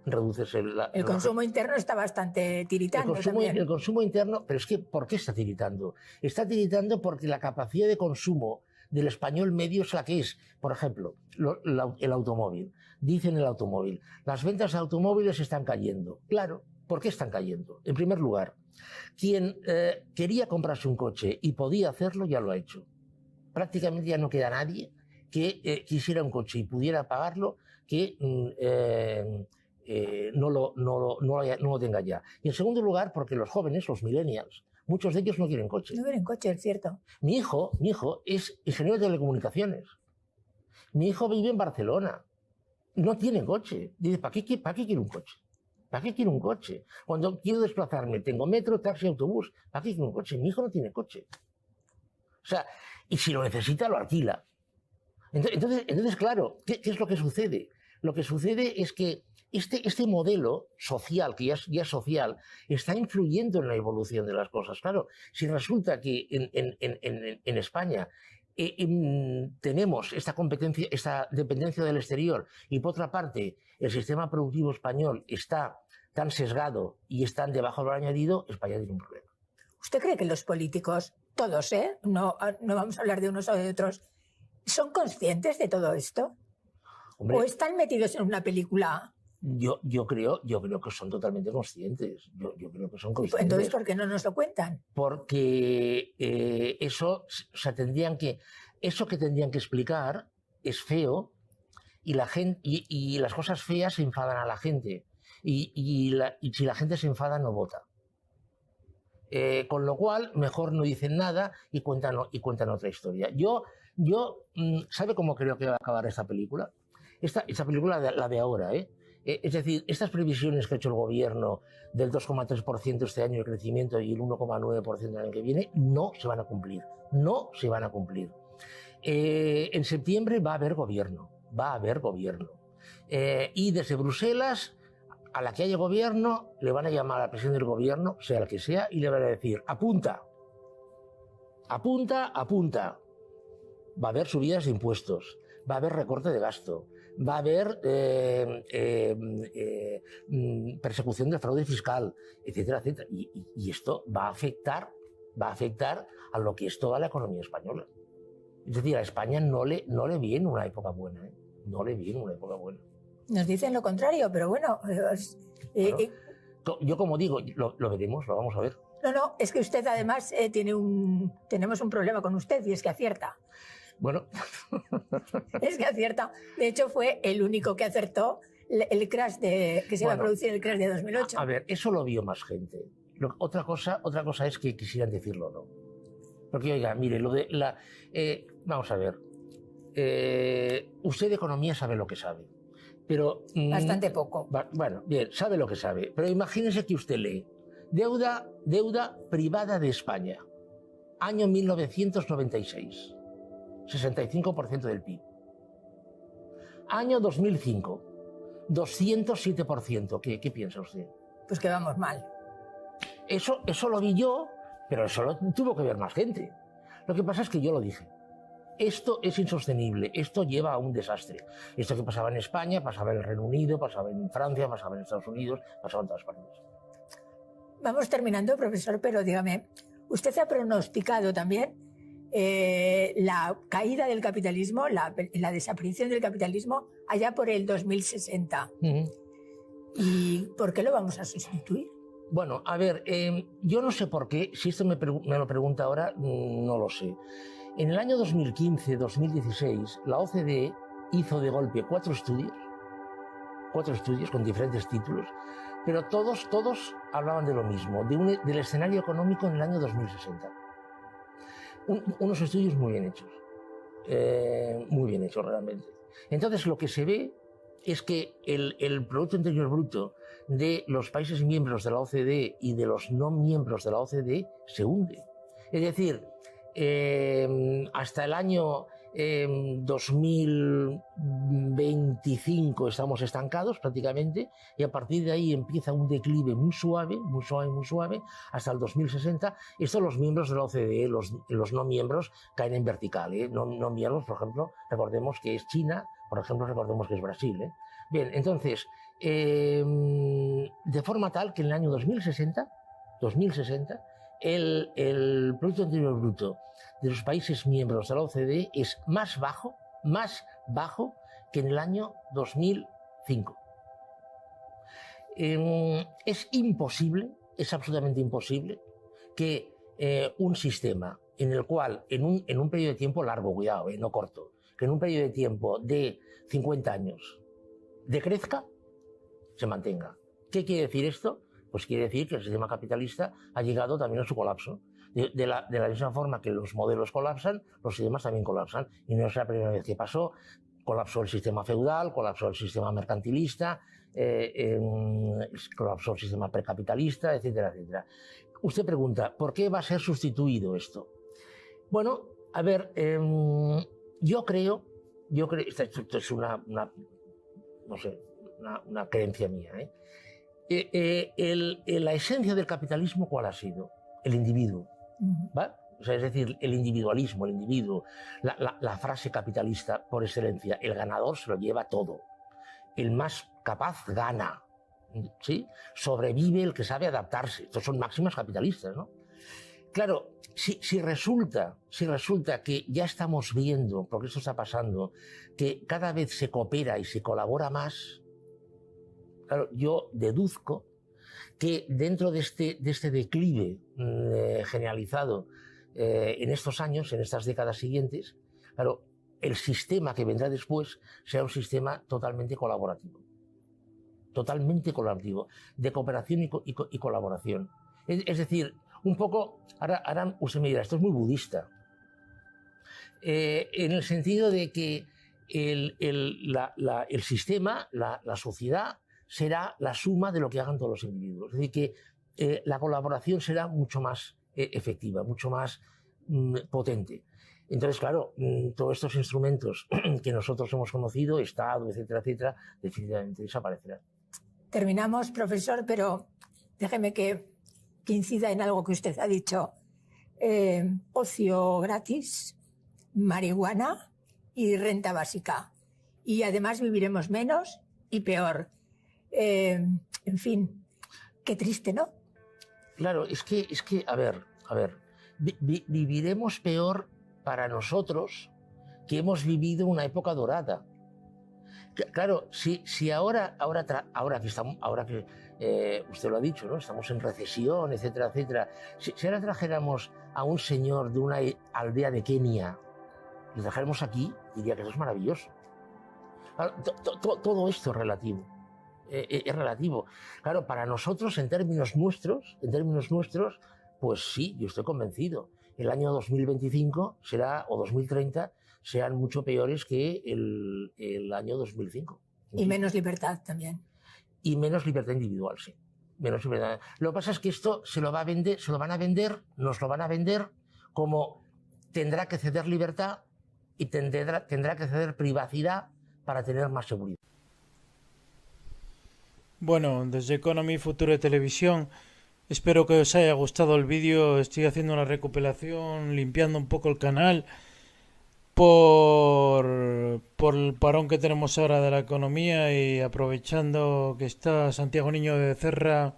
reduces el consumo interno está bastante tiritando. El consumo interno, pero es que, ¿por qué está tiritando? Está tiritando porque la capacidad de consumo del español medio es la que es. Por ejemplo, el automóvil. Dicen el automóvil, las ventas de automóviles están cayendo. Claro, ¿por qué están cayendo? En primer lugar, quien quería comprarse un coche y podía hacerlo, ya lo ha hecho. Prácticamente ya no queda nadie que quisiera un coche y pudiera pagarlo, que no lo tenga ya. Y en segundo lugar, porque los jóvenes, los millennials, muchos de ellos no quieren coche. No quieren coche, es cierto. Mi hijo es ingeniero de telecomunicaciones. Mi hijo vive en Barcelona. No tiene coche. Dice, ¿para qué quiero un coche? ¿Para qué quiero un coche? Cuando quiero desplazarme, tengo metro, taxi, autobús. ¿Para qué quiero un coche? Mi hijo no tiene coche. O sea, y si lo necesita, lo alquila. Entonces, claro, ¿qué es lo que sucede? Lo que sucede es que este modelo social, que ya es social, está influyendo en la evolución de las cosas. Claro, si resulta que en España tenemos esta dependencia del exterior y, por otra parte, el sistema productivo español está tan sesgado y está de bajo valor añadido, España tiene un problema. ¿Usted cree que los políticos, todos, no vamos a hablar de unos o de otros, son conscientes de todo esto? Hombre, ¿o están metidos en una película? Yo creo que son totalmente conscientes. Yo creo que son conscientes. Entonces, ¿por qué no nos lo cuentan? Porque eso que tendrían que explicar es feo, y la gente y las cosas feas se enfadan a la gente, y si la gente se enfada no vota. Con lo cual mejor no dicen nada y cuentan otra historia. Yo ¿sabe cómo creo que va a acabar esta película? Esta película, la de ahora, es decir, estas previsiones que ha hecho el gobierno del 2,3% este año de crecimiento y el 1,9% el año que viene, no se van a cumplir. No se van a cumplir. En septiembre va a haber gobierno. Y desde Bruselas, a la que haya gobierno, le van a llamar al presidente del gobierno, sea el que sea, y le van a decir, apunta. Va a haber subidas de impuestos, va a haber recorte de gasto, va a haber persecución del fraude fiscal, etcétera, etcétera. Y esto va a afectar a lo que es toda la economía española. Es decir, a España no le viene una época buena, no le viene una época buena. Nos dicen lo contrario, pero bueno. Yo, como digo, lo veremos, lo vamos a ver. No, es que usted además tenemos un problema con usted y es que acierta. Bueno. Es que acierta. De hecho, fue el único que acertó el crash que se iba a producir el crash de 2008. A ver, eso lo vio más gente. Otra cosa es que quisieran decirlo o no. Porque, oiga, mire, vamos a ver. Usted de economía sabe lo que sabe. Pero, bastante poco. Bueno, bien, sabe lo que sabe. Pero imagínese que usted lee deuda privada de España, año 1996, 65% del PIB. Año 2005, 207%. ¿Qué piensa usted? Pues que vamos mal. Eso lo vi yo, pero eso lo tuvo que ver más gente. Lo que pasa es que yo lo dije. Esto es insostenible, esto lleva a un desastre. Esto que pasaba en España, pasaba en el Reino Unido, pasaba en Francia, pasaba en Estados Unidos, pasaba en todas partes. Vamos terminando, profesor, pero dígame, usted ha pronosticado también la caída del capitalismo, la desaparición del capitalismo allá por el 2060. ¿Y por qué lo vamos a sustituir? Bueno, a ver, yo no sé por qué, si esto me lo pregunta ahora, no lo sé. En el año 2015-2016, la OCDE hizo de golpe 4 estudios con diferentes títulos, pero todos hablaban de lo mismo, del escenario económico en el año 2060. Unos estudios muy bien hechos realmente. Entonces, lo que se ve es que el Producto Interior Bruto de los países miembros de la OCDE y de los no miembros de la OCDE se hunde. Es decir, hasta el año 2025 estamos estancados prácticamente, y a partir de ahí empieza un declive muy suave, muy suave, muy suave, hasta el 2060. Esto los miembros de la OCDE, los no miembros caen en vertical, ¿eh? No miembros, por ejemplo, recordemos que es China, por ejemplo, recordemos que es Brasil, ¿eh? Bien, entonces, de forma tal que en el año 2060 el Producto Interior Bruto de los países miembros de la OCDE es más bajo que en el año 2005. Es imposible, es absolutamente imposible que un sistema en el cual, en un periodo de tiempo largo, cuidado, no corto, que en un periodo de tiempo de 50 años decrezca, se mantenga. ¿Qué quiere decir esto? Pues quiere decir que el sistema capitalista ha llegado también a su colapso. De la misma forma que los modelos colapsan, los sistemas también colapsan. Y no es la primera vez que pasó. Colapsó el sistema feudal, colapsó el sistema mercantilista, colapsó el sistema precapitalista, etcétera, etcétera. Usted pregunta, ¿por qué va a ser sustituido esto? Bueno, a ver, yo creo, esto es una creencia mía, la esencia del capitalismo, ¿cuál ha sido? El individuo, ¿va? O sea, es decir, el individualismo, el individuo, la frase capitalista por excelencia, el ganador se lo lleva todo, el más capaz gana, ¿sí? Sobrevive el que sabe adaptarse. Estos son máximas capitalistas, ¿no? Claro, si resulta que ya estamos viendo, porque esto está pasando, que cada vez se coopera y se colabora más, claro, yo deduzco que dentro de este declive generalizado en estos años, en estas décadas siguientes, claro, el sistema que vendrá después será un sistema totalmente colaborativo, de cooperación y colaboración. Es decir, un poco, ahora usted me dirá, esto es muy budista, en el sentido de que el sistema, la sociedad, será la suma de lo que hagan todos los individuos. Es decir, que la colaboración será mucho más efectiva, mucho más potente. Entonces, claro, todos estos instrumentos que nosotros hemos conocido, Estado, etcétera, etcétera, definitivamente desaparecerán. Terminamos, profesor, pero déjeme que incida en algo que usted ha dicho. Ocio gratis, marihuana y renta básica. Y además viviremos menos y peor. En fin, qué triste, ¿no? Claro, es que a ver, viviremos peor para nosotros que hemos vivido una época dorada. Claro, si ahora que usted lo ha dicho, ¿no? Estamos en recesión, etcétera, etcétera. Si ahora trajéramos a un señor de una aldea de Kenia, le trajéramos aquí, diría que eso es maravilloso. Claro, todo esto es relativo. Es relativo. Claro, para nosotros, en términos nuestros, pues sí, yo estoy convencido. El año 2025 será, o 2030, sean mucho peores que el año 2005. Y menos libertad también. Y menos libertad individual, sí. Menos libertad. Lo que pasa es que esto nos lo van a vender como tendrá que ceder libertad y tendrá que ceder privacidad para tener más seguridad. Bueno, desde Economy Futuro de Televisión, espero que os haya gustado el vídeo. Estoy haciendo una recopilación, limpiando un poco el canal por el parón que tenemos ahora de la economía, y aprovechando que está Santiago Niño de Becerra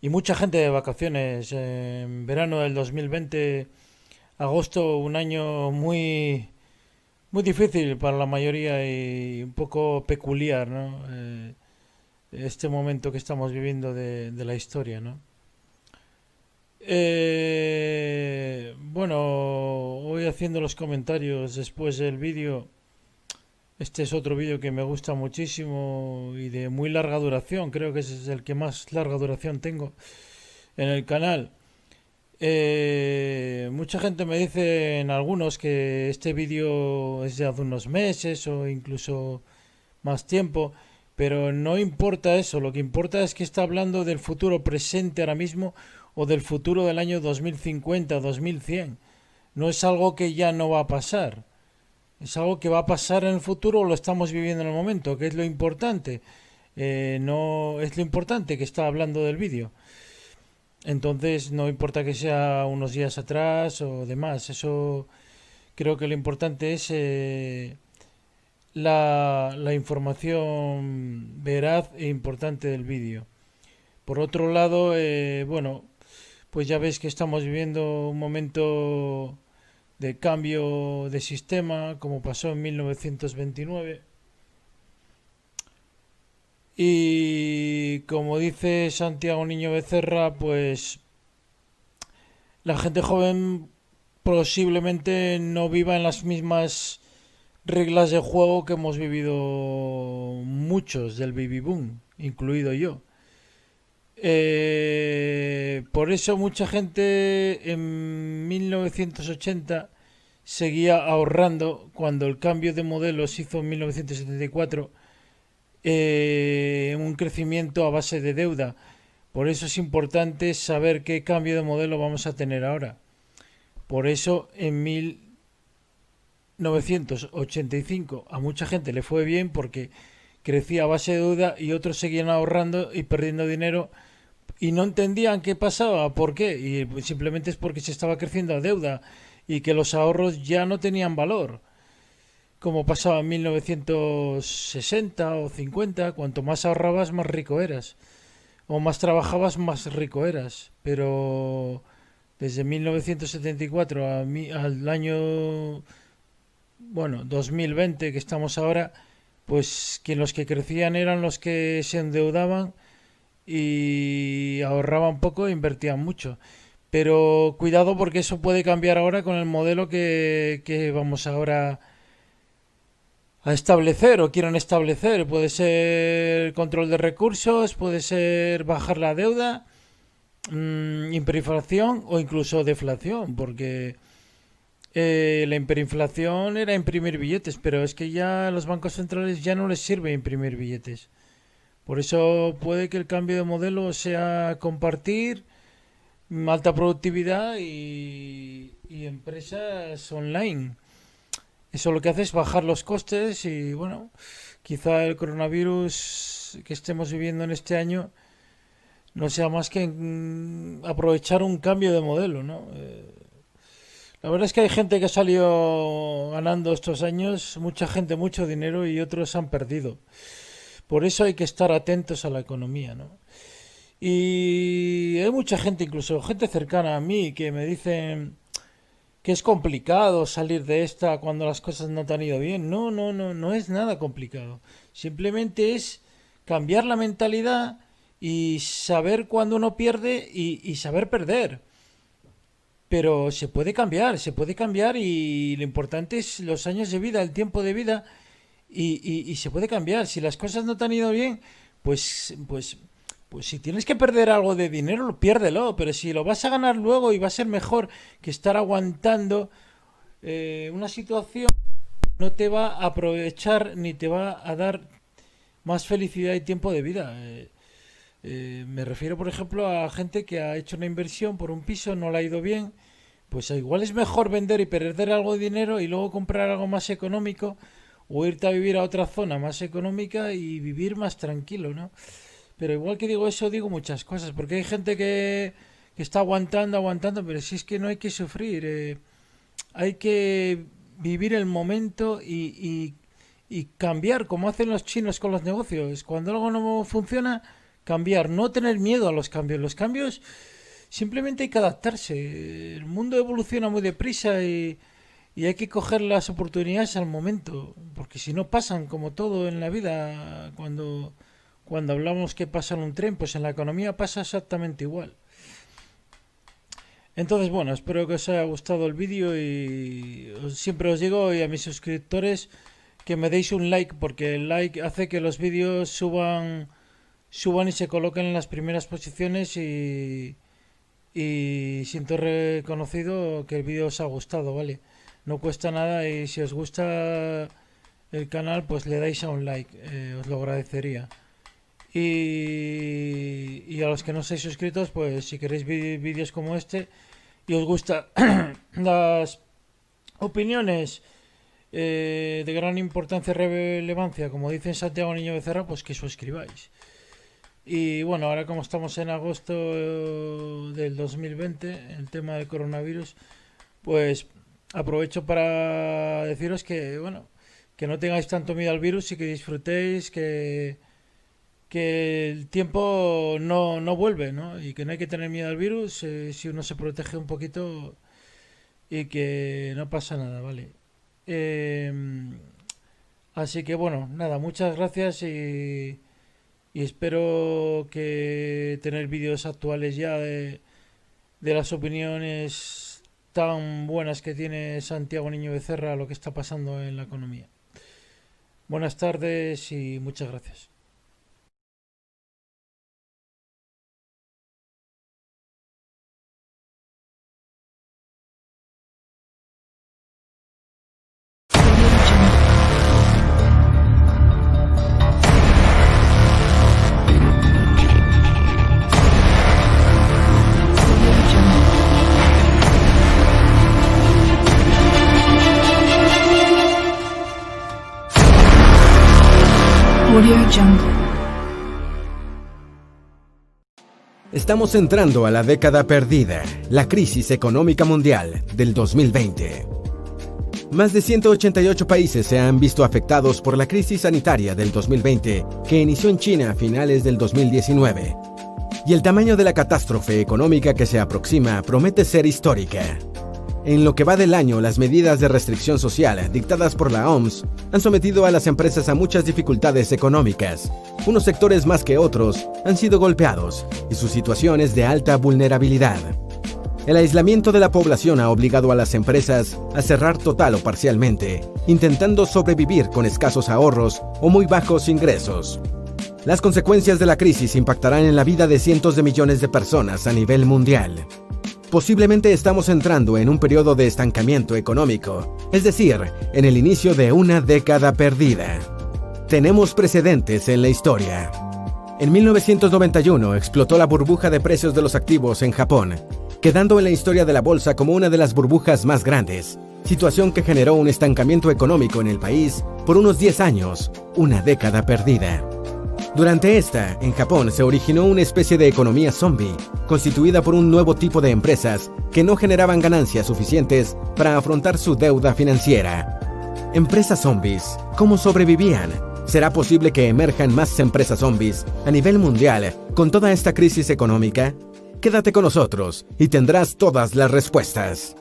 y mucha gente de vacaciones. En verano del 2020, agosto, un año muy difícil para la mayoría y un poco peculiar, ¿no? Este momento que estamos viviendo de la historia, ¿no? Bueno, voy haciendo los comentarios después del vídeo. Este es otro vídeo que me gusta muchísimo y de muy larga duración. Creo que ese es el que más larga duración tengo en el canal. Mucha gente me dice, en algunos, que este vídeo es de hace unos meses o incluso más tiempo. Pero no importa eso, lo que importa es que está hablando del futuro presente ahora mismo o del futuro del año 2050, 2100. No es algo que ya no va a pasar. Es algo que va a pasar en el futuro o lo estamos viviendo en el momento, que es lo importante. No es lo importante que está hablando del vídeo. Entonces no importa que sea unos días atrás o demás. Eso creo que lo importante es la información veraz e importante del vídeo. Por otro lado, bueno, pues ya ves que estamos viviendo un momento de cambio de sistema, como pasó en 1929. Y como dice Santiago Niño Becerra, pues la gente joven posiblemente no viva en las mismas reglas de juego que hemos vivido muchos del baby boom, incluido yo. Por eso mucha gente en 1980 seguía ahorrando cuando el cambio de modelo se hizo en 1974, un crecimiento a base de deuda. Por eso es importante saber qué cambio de modelo vamos a tener ahora. Por eso en 1985 a mucha gente le fue bien porque crecía a base de deuda y otros seguían ahorrando y perdiendo dinero y no entendían qué pasaba, por qué, y simplemente es porque se estaba creciendo la deuda y que los ahorros ya no tenían valor, como pasaba en 1960 o 50, cuanto más ahorrabas más rico eras, o más trabajabas más rico eras, pero desde 1974 al año, bueno, 2020 que estamos ahora, pues que los que crecían eran los que se endeudaban y ahorraban poco e invertían mucho. Pero cuidado porque eso puede cambiar ahora con el modelo que vamos ahora a establecer o quieren establecer. Puede ser control de recursos, puede ser bajar la deuda, hiperinflación o incluso deflación, porque la hiperinflación era imprimir billetes, pero es que ya a los bancos centrales ya no les sirve imprimir billetes. Por eso puede que el cambio de modelo sea compartir, alta productividad y empresas online. Eso lo que hace es bajar los costes y bueno, quizá el coronavirus que estemos viviendo en este año no sea más que aprovechar un cambio de modelo, ¿no? La verdad es que hay gente que ha salido ganando estos años, mucha gente, mucho dinero y otros han perdido. Por eso hay que estar atentos a la economía, ¿no? Y hay mucha gente, incluso gente cercana a mí, que me dicen que es complicado salir de esta cuando las cosas no te han ido bien. No, no, no, no es nada complicado. Simplemente es cambiar la mentalidad y saber cuándo uno pierde y saber perder. Pero se puede cambiar y lo importante es los años de vida, el tiempo de vida y se puede cambiar. Si las cosas no te han ido bien, pues si tienes que perder algo de dinero, piérdelo. Pero si lo vas a ganar luego y va a ser mejor que estar aguantando una situación, no te va a aprovechar ni te va a dar más felicidad y tiempo de vida. Me refiero, por ejemplo, a gente que ha hecho una inversión por un piso, no le ha ido bien. Pues igual es mejor vender y perder algo de dinero y luego comprar algo más económico o irte a vivir a otra zona más económica y vivir más tranquilo, ¿no? Pero igual que digo eso, digo muchas cosas, porque hay gente que está aguantando, pero si es que no hay que sufrir, hay que vivir el momento y cambiar, como hacen los chinos con los negocios. Cuando algo no funciona, cambiar, no tener miedo a los cambios. Los cambios simplemente hay que adaptarse. El mundo evoluciona muy deprisa y hay que coger las oportunidades al momento, porque si no pasan como todo en la vida. Cuando hablamos que pasa en un tren, pues en la economía pasa exactamente igual. Entonces, bueno, espero que os haya gustado el vídeo y siempre os digo y a mis suscriptores que me deis un like, porque el like hace que los vídeos suban y se coloquen en las primeras posiciones y siento reconocido que el vídeo os ha gustado, ¿vale? No cuesta nada y si os gusta el canal, pues le dais a un like, os lo agradecería. Y a los que no estáis suscritos, pues si queréis vídeos como este y os gustan las opiniones de gran importancia y relevancia, como dice en Santiago Niño Becerra, pues que suscribáis. Y bueno, ahora como estamos en agosto del 2020, el tema del coronavirus, pues aprovecho para deciros que, bueno, que no tengáis tanto miedo al virus y que disfrutéis, que el tiempo no vuelve, ¿no? Y que no hay que tener miedo al virus si uno se protege un poquito y que no pasa nada, ¿vale? Eh, Así que bueno, nada, muchas gracias y espero que tener vídeos actuales ya de las opiniones tan buenas que tiene Santiago Niño Becerra a lo que está pasando en la economía. Buenas tardes y muchas gracias. Audio Jungle. Estamos entrando a la década perdida, la crisis económica mundial del 2020. Más de 188 países se han visto afectados por la crisis sanitaria del 2020, que inició en China a finales del 2019. Y el tamaño de la catástrofe económica que se aproxima promete ser histórica. En lo que va del año, las medidas de restricción social dictadas por la OMS han sometido a las empresas a muchas dificultades económicas. Unos sectores más que otros han sido golpeados y su situación es de alta vulnerabilidad. El aislamiento de la población ha obligado a las empresas a cerrar total o parcialmente, intentando sobrevivir con escasos ahorros o muy bajos ingresos. Las consecuencias de la crisis impactarán en la vida de cientos de millones de personas a nivel mundial. Posiblemente estamos entrando en un periodo de estancamiento económico, es decir, en el inicio de una década perdida. Tenemos precedentes en la historia. En 1991 explotó la burbuja de precios de los activos en Japón, quedando en la historia de la bolsa como una de las burbujas más grandes, situación que generó un estancamiento económico en el país por unos 10 años, una década perdida. Durante esta, en Japón se originó una especie de economía zombie, constituida por un nuevo tipo de empresas que no generaban ganancias suficientes para afrontar su deuda financiera. Empresas zombies, ¿cómo sobrevivían? ¿Será posible que emerjan más empresas zombies a nivel mundial con toda esta crisis económica? Quédate con nosotros y tendrás todas las respuestas.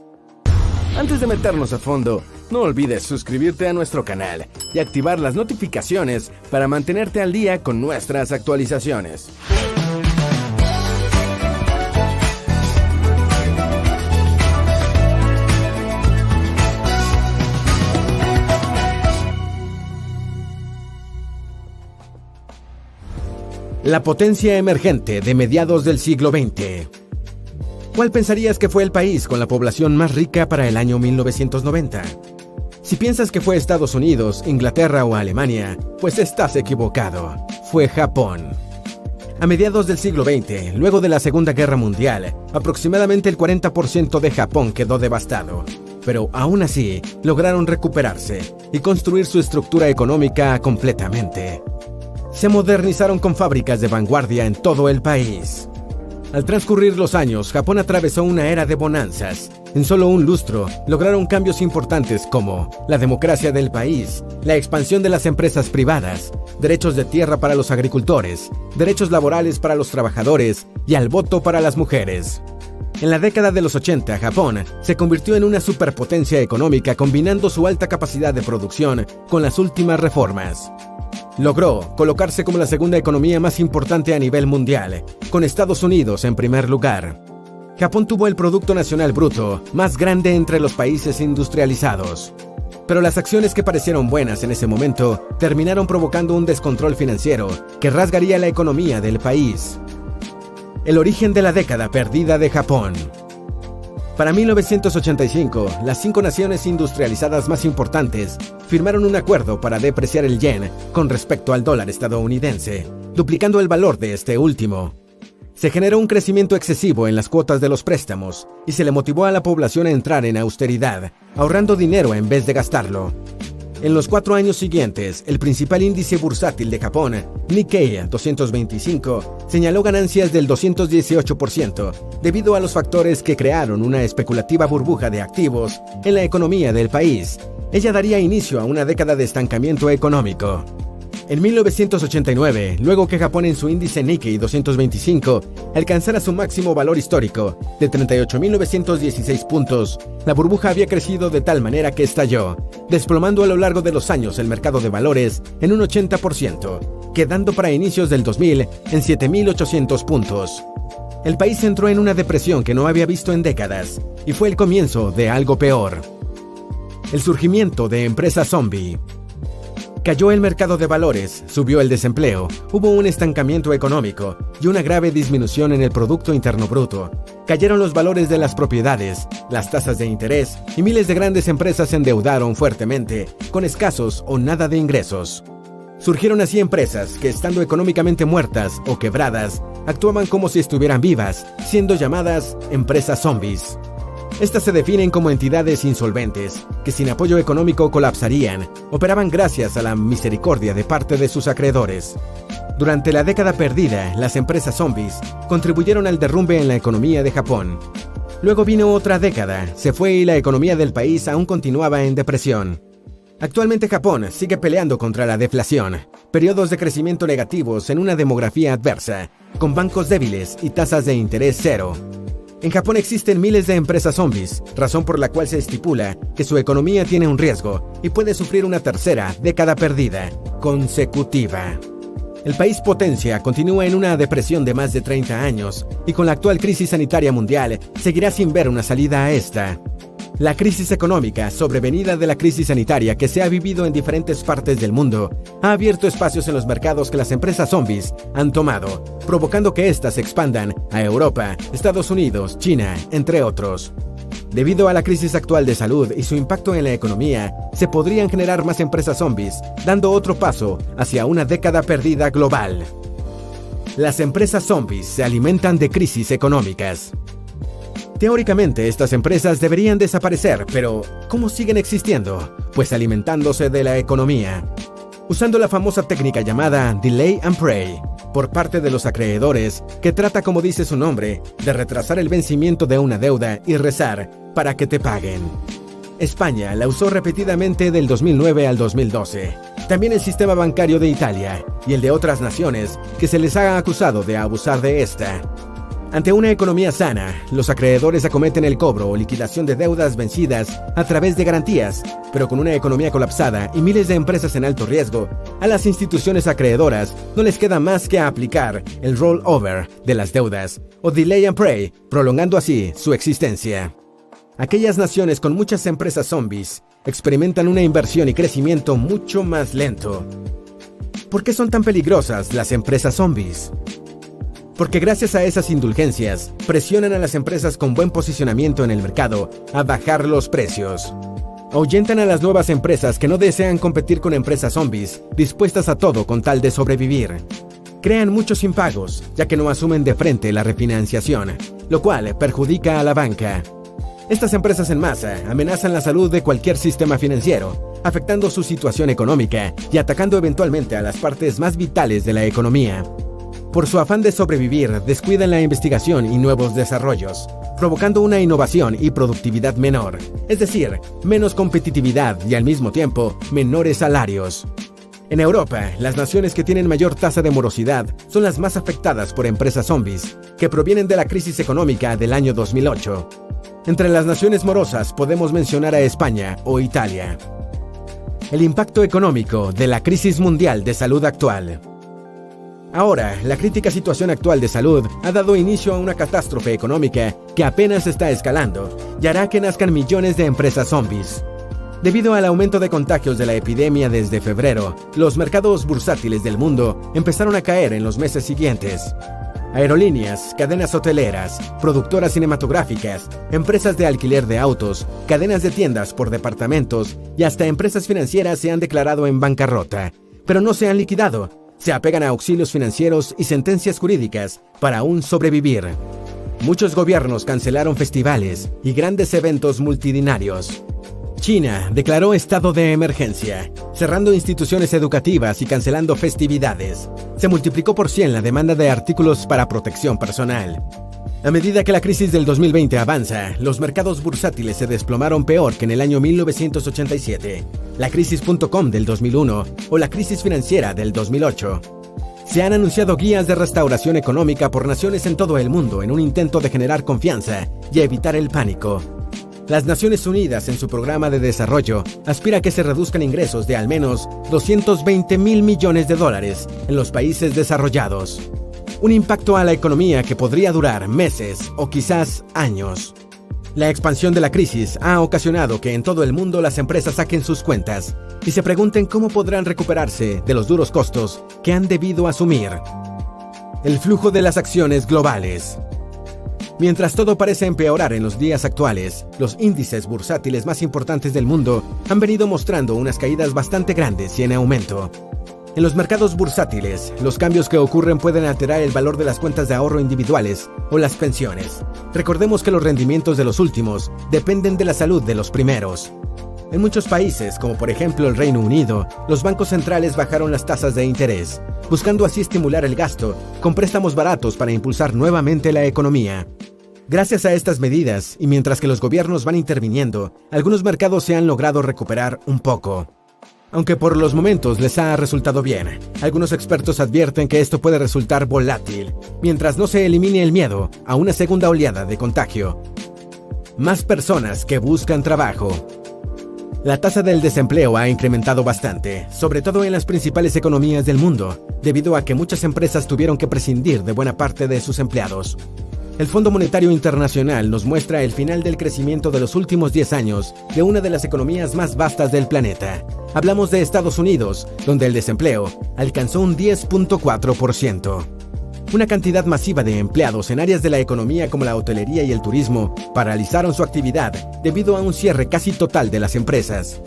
Antes de meternos a fondo, no olvides suscribirte a nuestro canal y activar las notificaciones para mantenerte al día con nuestras actualizaciones. La potencia emergente de mediados del siglo XX. ¿Cuál pensarías que fue el país con la población más rica para el año 1990? Si piensas que fue Estados Unidos, Inglaterra o Alemania, pues estás equivocado. Fue Japón. A mediados del siglo XX, luego de la Segunda Guerra Mundial, aproximadamente el 40% de Japón quedó devastado. Pero aún así, lograron recuperarse y construir su estructura económica completamente. Se modernizaron con fábricas de vanguardia en todo el país. Al transcurrir los años, Japón atravesó una era de bonanzas. En solo un lustro, lograron cambios importantes como la democracia del país, la expansión de las empresas privadas, derechos de tierra para los agricultores, derechos laborales para los trabajadores y al voto para las mujeres. En la década de los 80, Japón se convirtió en una superpotencia económica combinando su alta capacidad de producción con las últimas reformas. Logró colocarse como la segunda economía más importante a nivel mundial, con Estados Unidos en primer lugar. Japón tuvo el Producto Nacional Bruto más grande entre los países industrializados. Pero las acciones que parecieron buenas en ese momento terminaron provocando un descontrol financiero que rasgaría la economía del país. El origen de la década perdida de Japón. Para 1985, las 5 naciones industrializadas más importantes firmaron un acuerdo para depreciar el yen con respecto al dólar estadounidense, duplicando el valor de este último. Se generó un crecimiento excesivo en las cuotas de los préstamos y se le motivó a la población a entrar en austeridad, ahorrando dinero en vez de gastarlo. En los 4 años siguientes, el principal índice bursátil de Japón, Nikkei 225, señaló ganancias del 218% debido a los factores que crearon una especulativa burbuja de activos en la economía del país. Ella daría inicio a una década de estancamiento económico. En 1989, luego que Japón en su índice Nikkei 225 alcanzara su máximo valor histórico de 38.916 puntos, la burbuja había crecido de tal manera que estalló, desplomando a lo largo de los años el mercado de valores en un 80%, quedando para inicios del 2000 en 7.800 puntos. El país entró en una depresión que no había visto en décadas, y fue el comienzo de algo peor. El surgimiento de empresas zombie. Cayó el mercado de valores, subió el desempleo, hubo un estancamiento económico y una grave disminución en el Producto Interno Bruto. Cayeron los valores de las propiedades, las tasas de interés y miles de grandes empresas se endeudaron fuertemente, con escasos o nada de ingresos. Surgieron así empresas que, estando económicamente muertas o quebradas, actuaban como si estuvieran vivas, siendo llamadas empresas zombies. Estas se definen como entidades insolventes, que sin apoyo económico colapsarían, operaban gracias a la misericordia de parte de sus acreedores. Durante la década perdida, las empresas zombies contribuyeron al derrumbe en la economía de Japón. Luego vino otra década, se fue y la economía del país aún continuaba en depresión. Actualmente Japón sigue peleando contra la deflación, periodos de crecimiento negativos en una demografía adversa, con bancos débiles y tasas de interés cero. En Japón existen miles de empresas zombies, razón por la cual se estipula que su economía tiene un riesgo y puede sufrir una tercera década perdida consecutiva. El país potencia continúa en una depresión de más de 30 años y con la actual crisis sanitaria mundial seguirá sin ver una salida a esta. La crisis económica, sobrevenida de la crisis sanitaria que se ha vivido en diferentes partes del mundo, ha abierto espacios en los mercados que las empresas zombies han tomado, provocando que éstas se expandan a Europa, Estados Unidos, China, entre otros. Debido a la crisis actual de salud y su impacto en la economía, se podrían generar más empresas zombies, dando otro paso hacia una década perdida global. Las empresas zombies se alimentan de crisis económicas. Teóricamente, estas empresas deberían desaparecer, pero ¿cómo siguen existiendo? Pues alimentándose de la economía. Usando la famosa técnica llamada Delay and Pray, por parte de los acreedores, que trata, como dice su nombre, de retrasar el vencimiento de una deuda y rezar para que te paguen. España la usó repetidamente del 2009 al 2012. También el sistema bancario de Italia y el de otras naciones que se les ha acusado de abusar de esta. Ante una economía sana, los acreedores acometen el cobro o liquidación de deudas vencidas a través de garantías, pero con una economía colapsada y miles de empresas en alto riesgo, a las instituciones acreedoras no les queda más que aplicar el rollover de las deudas o delay and pray, prolongando así su existencia. Aquellas naciones con muchas empresas zombies experimentan una inversión y crecimiento mucho más lento. ¿Por qué son tan peligrosas las empresas zombies? Porque gracias a esas indulgencias, presionan a las empresas con buen posicionamiento en el mercado a bajar los precios. Ahuyentan a las nuevas empresas que no desean competir con empresas zombies, dispuestas a todo con tal de sobrevivir. Crean muchos impagos, ya que no asumen de frente la refinanciación, lo cual perjudica a la banca. Estas empresas en masa amenazan la salud de cualquier sistema financiero, afectando su situación económica y atacando eventualmente a las partes más vitales de la economía. Por su afán de sobrevivir, descuidan la investigación y nuevos desarrollos, provocando una innovación y productividad menor, es decir, menos competitividad y al mismo tiempo, menores salarios. En Europa, las naciones que tienen mayor tasa de morosidad son las más afectadas por empresas zombies, que provienen de la crisis económica del año 2008. Entre las naciones morosas podemos mencionar a España o Italia. El impacto económico de la crisis mundial de salud actual. Ahora, la crítica situación actual de salud ha dado inicio a una catástrofe económica que apenas está escalando y hará que nazcan millones de empresas zombies. Debido al aumento de contagios de la epidemia desde febrero, los mercados bursátiles del mundo empezaron a caer en los meses siguientes. Aerolíneas, cadenas hoteleras, productoras cinematográficas, empresas de alquiler de autos, cadenas de tiendas por departamentos y hasta empresas financieras se han declarado en bancarrota, pero no se han liquidado. Se apegan a auxilios financieros y sentencias jurídicas para aún sobrevivir. Muchos gobiernos cancelaron festivales y grandes eventos multitudinarios. China declaró estado de emergencia, cerrando instituciones educativas y cancelando festividades. Se multiplicó por 100 la demanda de artículos para protección personal. A medida que la crisis del 2020 avanza, los mercados bursátiles se desplomaron peor que en el año 1987, la crisis.com del 2001 o la crisis financiera del 2008. Se han anunciado guías de restauración económica por naciones en todo el mundo en un intento de generar confianza y evitar el pánico. Las Naciones Unidas, en su programa de desarrollo, aspira a que se reduzcan ingresos de al menos $220 mil millones en los países desarrollados. Un impacto a la economía que podría durar meses o quizás años. La expansión de la crisis ha ocasionado que en todo el mundo las empresas saquen sus cuentas y se pregunten cómo podrán recuperarse de los duros costos que han debido asumir. El flujo de las acciones globales. Mientras todo parece empeorar en los días actuales, los índices bursátiles más importantes del mundo han venido mostrando unas caídas bastante grandes y en aumento. En los mercados bursátiles, los cambios que ocurren pueden alterar el valor de las cuentas de ahorro individuales o las pensiones. Recordemos que los rendimientos de los últimos dependen de la salud de los primeros. En muchos países, como por ejemplo el Reino Unido, los bancos centrales bajaron las tasas de interés, buscando así estimular el gasto con préstamos baratos para impulsar nuevamente la economía. Gracias a estas medidas, y mientras que los gobiernos van interviniendo, algunos mercados se han logrado recuperar un poco. Aunque por los momentos les ha resultado bien, algunos expertos advierten que esto puede resultar volátil, mientras no se elimine el miedo a una segunda oleada de contagio. Más personas que buscan trabajo. La tasa del desempleo ha incrementado bastante, sobre todo en las principales economías del mundo, debido a que muchas empresas tuvieron que prescindir de buena parte de sus empleados. El Fondo Monetario Internacional nos muestra el final del crecimiento de los últimos 10 años de una de las economías más vastas del planeta. Hablamos de Estados Unidos, donde el desempleo alcanzó un 10.4%. Una cantidad masiva de empleados en áreas de la economía como la hotelería y el turismo paralizaron su actividad debido a un cierre casi total de las empresas.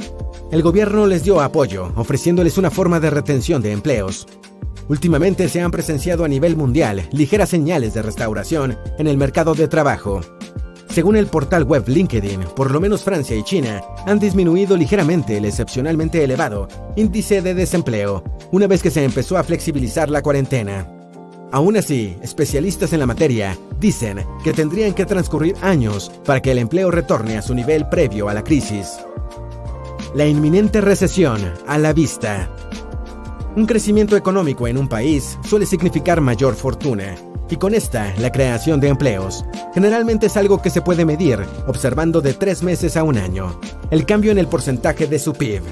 El gobierno les dio apoyo, ofreciéndoles una forma de retención de empleos. Últimamente se han presenciado a nivel mundial ligeras señales de restauración en el mercado de trabajo. Según el portal web LinkedIn, por lo menos Francia y China han disminuido ligeramente el excepcionalmente elevado índice de desempleo, una vez que se empezó a flexibilizar la cuarentena. Aún así, especialistas en la materia dicen que tendrían que transcurrir años para que el empleo retorne a su nivel previo a la crisis. La inminente recesión a la vista. Un crecimiento económico en un país suele significar mayor fortuna, y con esta, la creación de empleos. Generalmente es algo que se puede medir observando de 3 meses a un año, el cambio en el porcentaje de su PIB.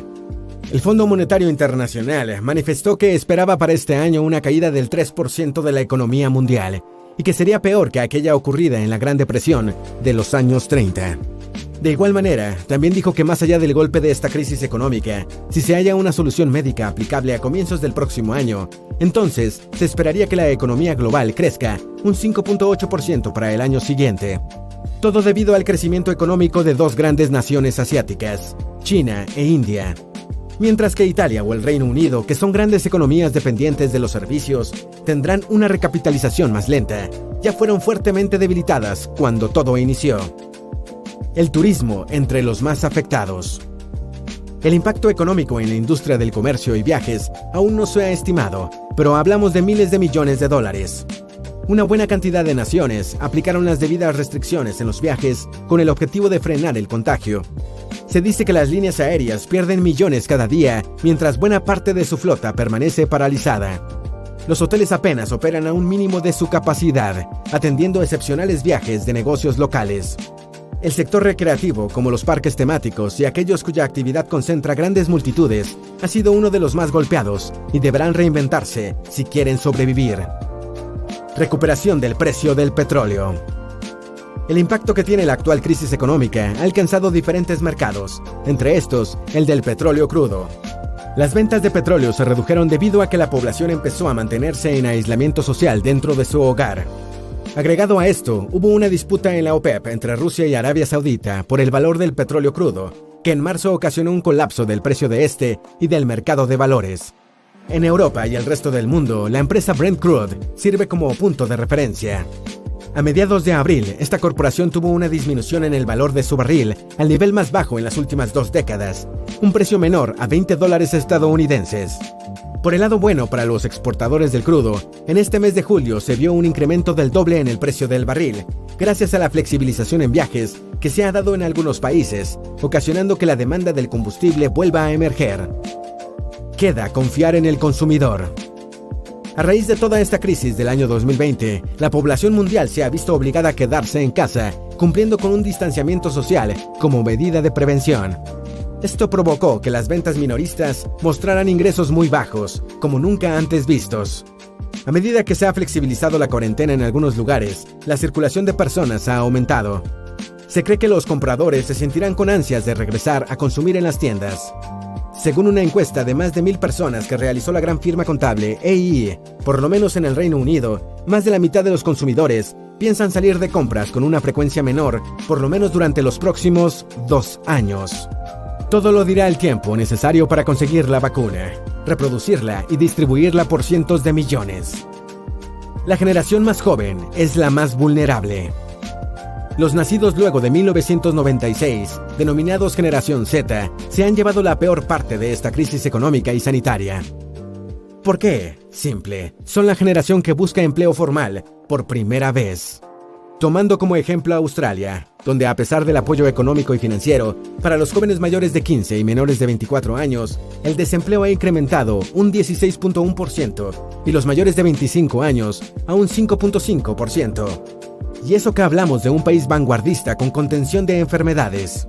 El Fondo Monetario Internacional manifestó que esperaba para este año una caída del 3% de la economía mundial, y que sería peor que aquella ocurrida en la Gran Depresión de los años 30. De igual manera, también dijo que más allá del golpe de esta crisis económica, si se halla una solución médica aplicable a comienzos del próximo año, entonces se esperaría que la economía global crezca un 5.8% para el año siguiente. Todo debido al crecimiento económico de 2 grandes naciones asiáticas, China e India. Mientras que Italia o el Reino Unido, que son grandes economías dependientes de los servicios, tendrán una recapitalización más lenta, ya fueron fuertemente debilitadas cuando todo inició. El turismo entre los más afectados. El impacto económico en la industria del comercio y viajes aún no se ha estimado, pero hablamos de miles de millones de dólares. Una buena cantidad de naciones aplicaron las debidas restricciones en los viajes con el objetivo de frenar el contagio. Se dice que las líneas aéreas pierden millones cada día, mientras buena parte de su flota permanece paralizada. Los hoteles apenas operan a un mínimo de su capacidad, atendiendo excepcionales viajes de negocios locales. El sector recreativo, como los parques temáticos y aquellos cuya actividad concentra grandes multitudes, ha sido uno de los más golpeados y deberán reinventarse si quieren sobrevivir. Recuperación del precio del petróleo. El impacto que tiene la actual crisis económica ha alcanzado diferentes mercados, entre estos el del petróleo crudo. Las ventas de petróleo se redujeron debido a que la población empezó a mantenerse en aislamiento social dentro de su hogar. Agregado a esto, hubo una disputa en la OPEP entre Rusia y Arabia Saudita por el valor del petróleo crudo, que en marzo ocasionó un colapso del precio de este y del mercado de valores. En Europa y el resto del mundo, la empresa Brent Crude sirve como punto de referencia. A mediados de abril, esta corporación tuvo una disminución en el valor de su barril al nivel más bajo en las últimas 2 décadas, un precio menor a $20 estadounidenses. Por el lado bueno para los exportadores del crudo, en este mes de julio se vio un incremento del doble en el precio del barril, gracias a la flexibilización en viajes que se ha dado en algunos países, ocasionando que la demanda del combustible vuelva a emerger. Queda confiar en el consumidor. A raíz de toda esta crisis del año 2020, la población mundial se ha visto obligada a quedarse en casa, cumpliendo con un distanciamiento social como medida de prevención. Esto provocó que las ventas minoristas mostraran ingresos muy bajos, como nunca antes vistos. A medida que se ha flexibilizado la cuarentena en algunos lugares, la circulación de personas ha aumentado. Se cree que los compradores se sentirán con ansias de regresar a consumir en las tiendas. Según una encuesta de más de 1,000 personas que realizó la gran firma contable EY, por lo menos en el Reino Unido, más de la mitad de los consumidores piensan salir de compras con una frecuencia menor, por lo menos durante los próximos 2 años. Todo lo dirá el tiempo necesario para conseguir la vacuna, reproducirla y distribuirla por cientos de millones. La generación más joven es la más vulnerable. Los nacidos luego de 1996, denominados Generación Z, se han llevado la peor parte de esta crisis económica y sanitaria. ¿Por qué? Simple. Son la generación que busca empleo formal por primera vez. Tomando como ejemplo a Australia, donde a pesar del apoyo económico y financiero, para los jóvenes mayores de 15 y menores de 24 años, el desempleo ha incrementado un 16.1% y los mayores de 25 años a un 5.5%. Y eso que hablamos de un país vanguardista con contención de enfermedades.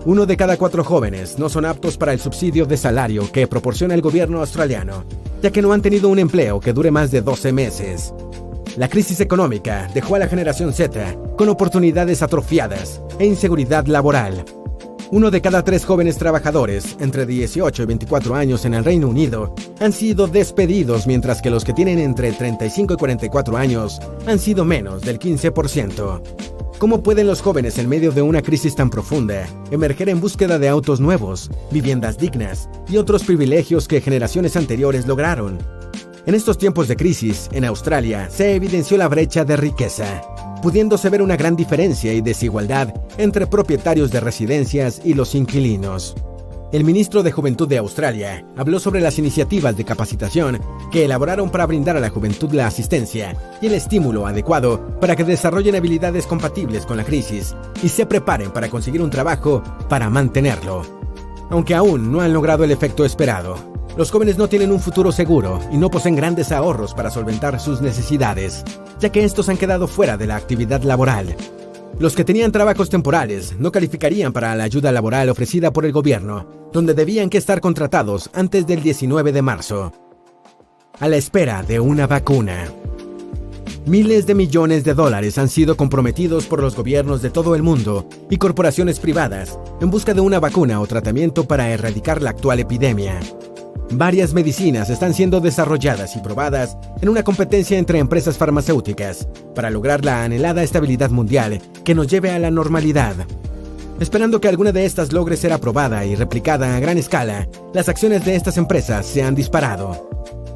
1 de cada 4 jóvenes no son aptos para el subsidio de salario que proporciona el gobierno australiano, ya que no han tenido un empleo que dure más de 12 meses. La crisis económica dejó a la generación Z con oportunidades atrofiadas e inseguridad laboral. 1 de cada 3 jóvenes trabajadores entre 18 y 24 años en el Reino Unido han sido despedidos, mientras que los que tienen entre 35 y 44 años han sido menos del 15%. ¿Cómo pueden los jóvenes en medio de una crisis tan profunda emerger en búsqueda de autos nuevos, viviendas dignas y otros privilegios que generaciones anteriores lograron? En estos tiempos de crisis, en Australia, se evidenció la brecha de riqueza, pudiéndose ver una gran diferencia y desigualdad entre propietarios de residencias y los inquilinos. El ministro de Juventud de Australia habló sobre las iniciativas de capacitación que elaboraron para brindar a la juventud la asistencia y el estímulo adecuado para que desarrollen habilidades compatibles con la crisis y se preparen para conseguir un trabajo para mantenerlo. Aunque aún no han logrado el efecto esperado, los jóvenes no tienen un futuro seguro y no poseen grandes ahorros para solventar sus necesidades, ya que estos han quedado fuera de la actividad laboral. Los que tenían trabajos temporales no calificarían para la ayuda laboral ofrecida por el gobierno, donde debían que estar contratados antes del 19 de marzo. A la espera de una vacuna. Miles de millones de dólares han sido comprometidos por los gobiernos de todo el mundo y corporaciones privadas en busca de una vacuna o tratamiento para erradicar la actual epidemia. Varias medicinas están siendo desarrolladas y probadas en una competencia entre empresas farmacéuticas para lograr la anhelada estabilidad mundial que nos lleve a la normalidad. Esperando que alguna de estas logre ser aprobada y replicada a gran escala, las acciones de estas empresas se han disparado.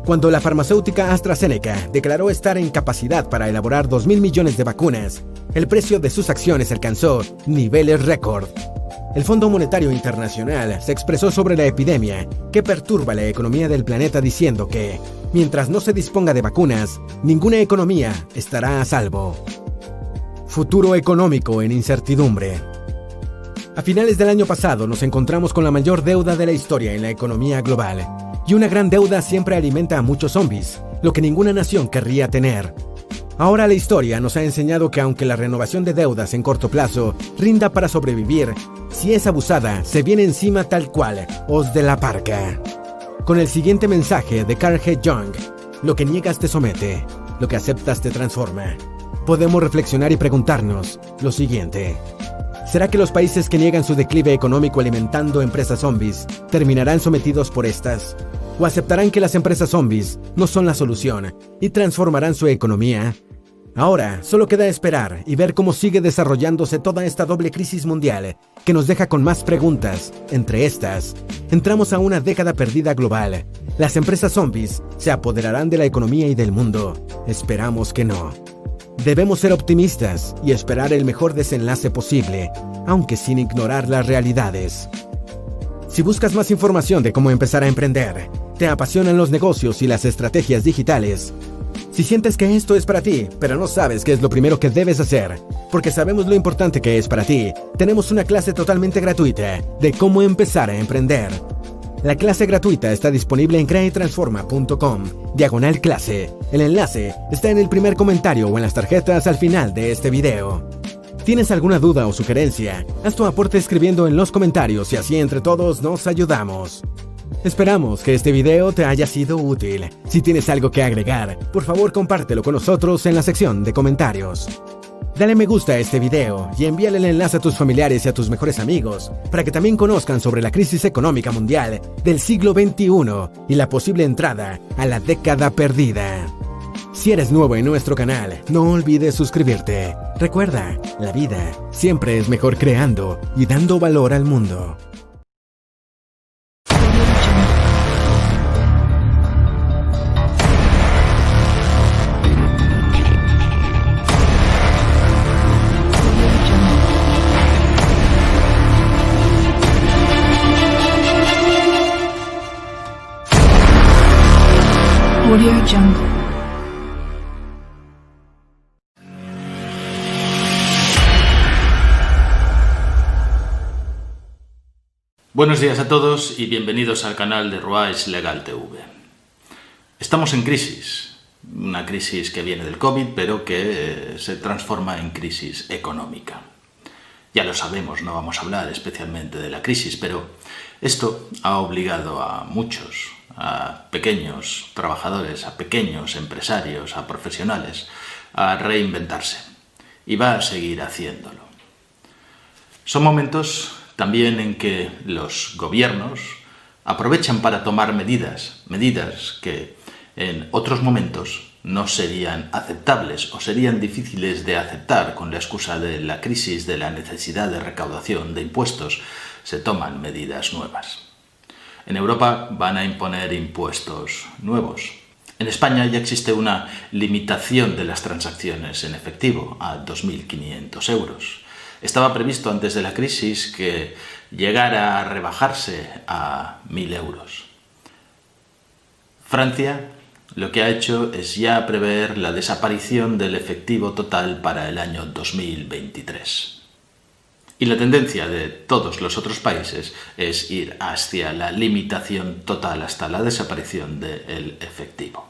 Cuando la farmacéutica AstraZeneca declaró estar en capacidad para elaborar 2.000 millones de vacunas, el precio de sus acciones alcanzó niveles récord. El Fondo Monetario Internacional se expresó sobre la epidemia que perturba la economía del planeta diciendo que, mientras no se disponga de vacunas, ninguna economía estará a salvo. Futuro económico en incertidumbre. A finales del año pasado nos encontramos con la mayor deuda de la historia en la economía global, y una gran deuda siempre alimenta a muchos zombies, lo que ninguna nación querría tener. Ahora la historia nos ha enseñado que aunque la renovación de deudas en corto plazo rinda para sobrevivir, si es abusada, se viene encima tal cual, os de la parca. Con el siguiente mensaje de Carl G. Jung: lo que niegas te somete, lo que aceptas te transforma. Podemos reflexionar y preguntarnos lo siguiente: ¿será que los países que niegan su declive económico alimentando empresas zombies terminarán sometidos por estas? ¿O aceptarán que las empresas zombies no son la solución y transformarán su economía? Ahora solo queda esperar y ver cómo sigue desarrollándose toda esta doble crisis mundial que nos deja con más preguntas. Entre estas, entramos a una década perdida global. ¿Las empresas zombies se apoderarán de la economía y del mundo? Esperamos que no. Debemos ser optimistas y esperar el mejor desenlace posible, aunque sin ignorar las realidades. Si buscas más información de cómo empezar a emprender, te apasionan los negocios y las estrategias digitales, si sientes que esto es para ti, pero no sabes qué es lo primero que debes hacer, porque sabemos lo importante que es para ti, tenemos una clase totalmente gratuita de cómo empezar a emprender. La clase gratuita está disponible en creatransforma.com/clase. El enlace está en el primer comentario o en las tarjetas al final de este video. ¿Tienes alguna duda o sugerencia? Haz tu aporte escribiendo en los comentarios y así entre todos nos ayudamos. Esperamos que este video te haya sido útil. Si tienes algo que agregar, por favor compártelo con nosotros en la sección de comentarios. Dale me gusta a este video y envíale el enlace a tus familiares y a tus mejores amigos para que también conozcan sobre la crisis económica mundial del siglo XXI y la posible entrada a la década perdida. Si eres nuevo en nuestro canal, no olvides suscribirte. Recuerda, la vida siempre es mejor creando y dando valor al mundo. Audio Jungle. Buenos días a todos y bienvenidos al canal de Ruais Legal TV. Estamos en crisis, una crisis que viene del COVID, pero que se transforma en crisis económica. Ya lo sabemos, no vamos a hablar especialmente de la crisis, pero esto ha obligado a muchos, a pequeños trabajadores, a pequeños empresarios, a profesionales, a reinventarse. Y va a seguir haciéndolo. Son momentos también en que los gobiernos aprovechan para tomar medidas que en otros momentos no serían aceptables o serían difíciles de aceptar con la excusa de la crisis, de la necesidad de recaudación de impuestos. Se toman medidas nuevas. En Europa van a imponer impuestos nuevos. En España ya existe una limitación de las transacciones en efectivo a 2.500 euros. Estaba previsto antes de la crisis que llegara a rebajarse a 1.000 euros. Francia lo que ha hecho es ya prever la desaparición del efectivo total para el año 2023. Y la tendencia de todos los otros países es ir hacia la limitación total, hasta la desaparición del efectivo.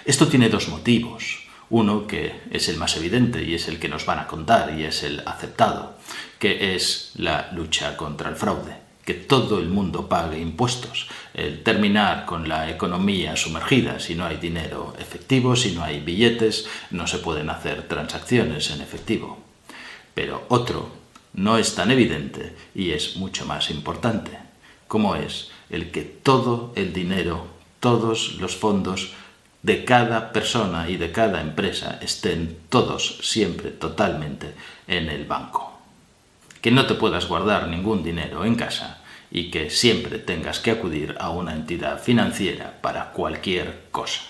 Esto tiene dos motivos. Uno que es el más evidente y es el que nos van a contar y es el aceptado, que es la lucha contra el fraude, que todo el mundo pague impuestos, el terminar con la economía sumergida. Si no hay dinero efectivo, si no hay billetes, no se pueden hacer transacciones en efectivo. Pero otro no es tan evidente y es mucho más importante, como es el que todo el dinero, todos los fondos de cada persona y de cada empresa estén todos siempre totalmente en el banco. Que no te puedas guardar ningún dinero en casa y que siempre tengas que acudir a una entidad financiera para cualquier cosa.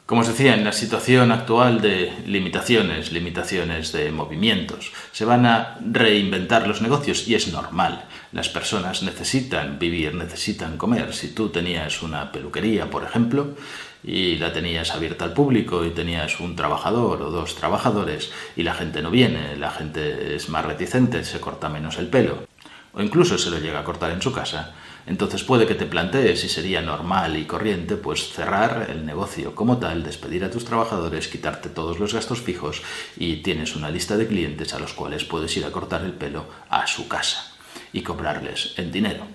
Como os decía, en la situación actual de limitaciones de movimientos, se van a reinventar los negocios y es normal. Las personas necesitan vivir, necesitan comer. Si tú tenías una peluquería, por ejemplo, y la tenías abierta al público y tenías un trabajador o dos trabajadores y la gente no viene, la gente es más reticente, se corta menos el pelo, o incluso se lo llega a cortar en su casa, entonces puede que te plantees si sería normal y corriente pues cerrar el negocio como tal, despedir a tus trabajadores, quitarte todos los gastos fijos y tienes una lista de clientes a los cuales puedes ir a cortar el pelo a su casa y cobrarles en dinero.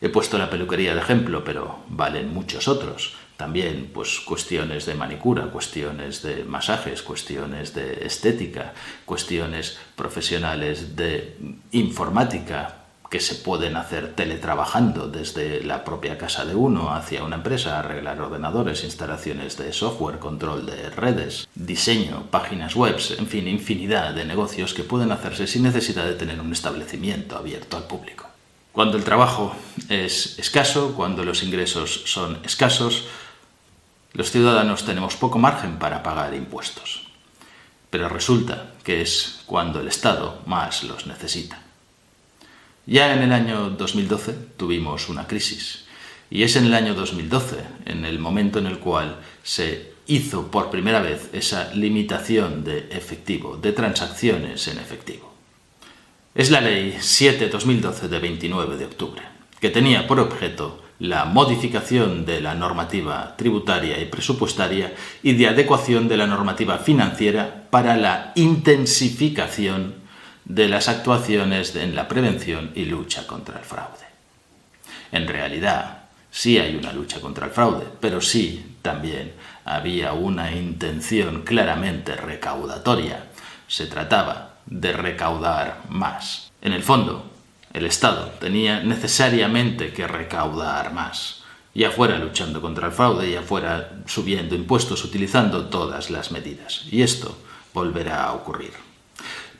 He puesto la peluquería de ejemplo, pero valen muchos otros. También pues cuestiones de manicura, cuestiones de masajes, cuestiones de estética, cuestiones profesionales de informática que se pueden hacer teletrabajando desde la propia casa de uno hacia una empresa, arreglar ordenadores, instalaciones de software, control de redes, diseño, páginas web, en fin, infinidad de negocios que pueden hacerse sin necesidad de tener un establecimiento abierto al público. Cuando el trabajo es escaso, cuando los ingresos son escasos, los ciudadanos tenemos poco margen para pagar impuestos. Pero resulta que es cuando el Estado más los necesita. Ya en el año 2012 tuvimos una crisis. Y es en el año 2012, en el momento en el cual se hizo por primera vez esa limitación de efectivo, de transacciones en efectivo. Es la Ley 7/2012 de 29 de octubre, que tenía por objeto la modificación de la normativa tributaria y presupuestaria y de adecuación de la normativa financiera para la intensificación de las actuaciones en la prevención y lucha contra el fraude. En realidad, sí hay una lucha contra el fraude, pero sí también había una intención claramente recaudatoria. Se trataba de recaudar más. En el fondo, el Estado tenía necesariamente que recaudar más, ya fuera luchando contra el fraude, ya fuera subiendo impuestos, utilizando todas las medidas. Y esto volverá a ocurrir.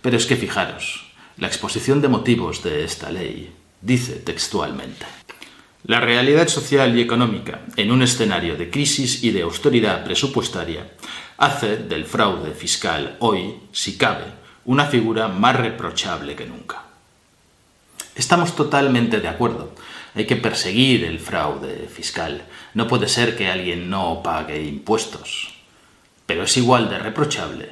Pero es que fijaros, la exposición de motivos de esta ley dice textualmente: la realidad social y económica en un escenario de crisis y de austeridad presupuestaria hace del fraude fiscal hoy, si cabe, una figura más reprochable que nunca. Estamos totalmente de acuerdo. Hay que perseguir el fraude fiscal. No puede ser que alguien no pague impuestos. Pero es igual de reprochable,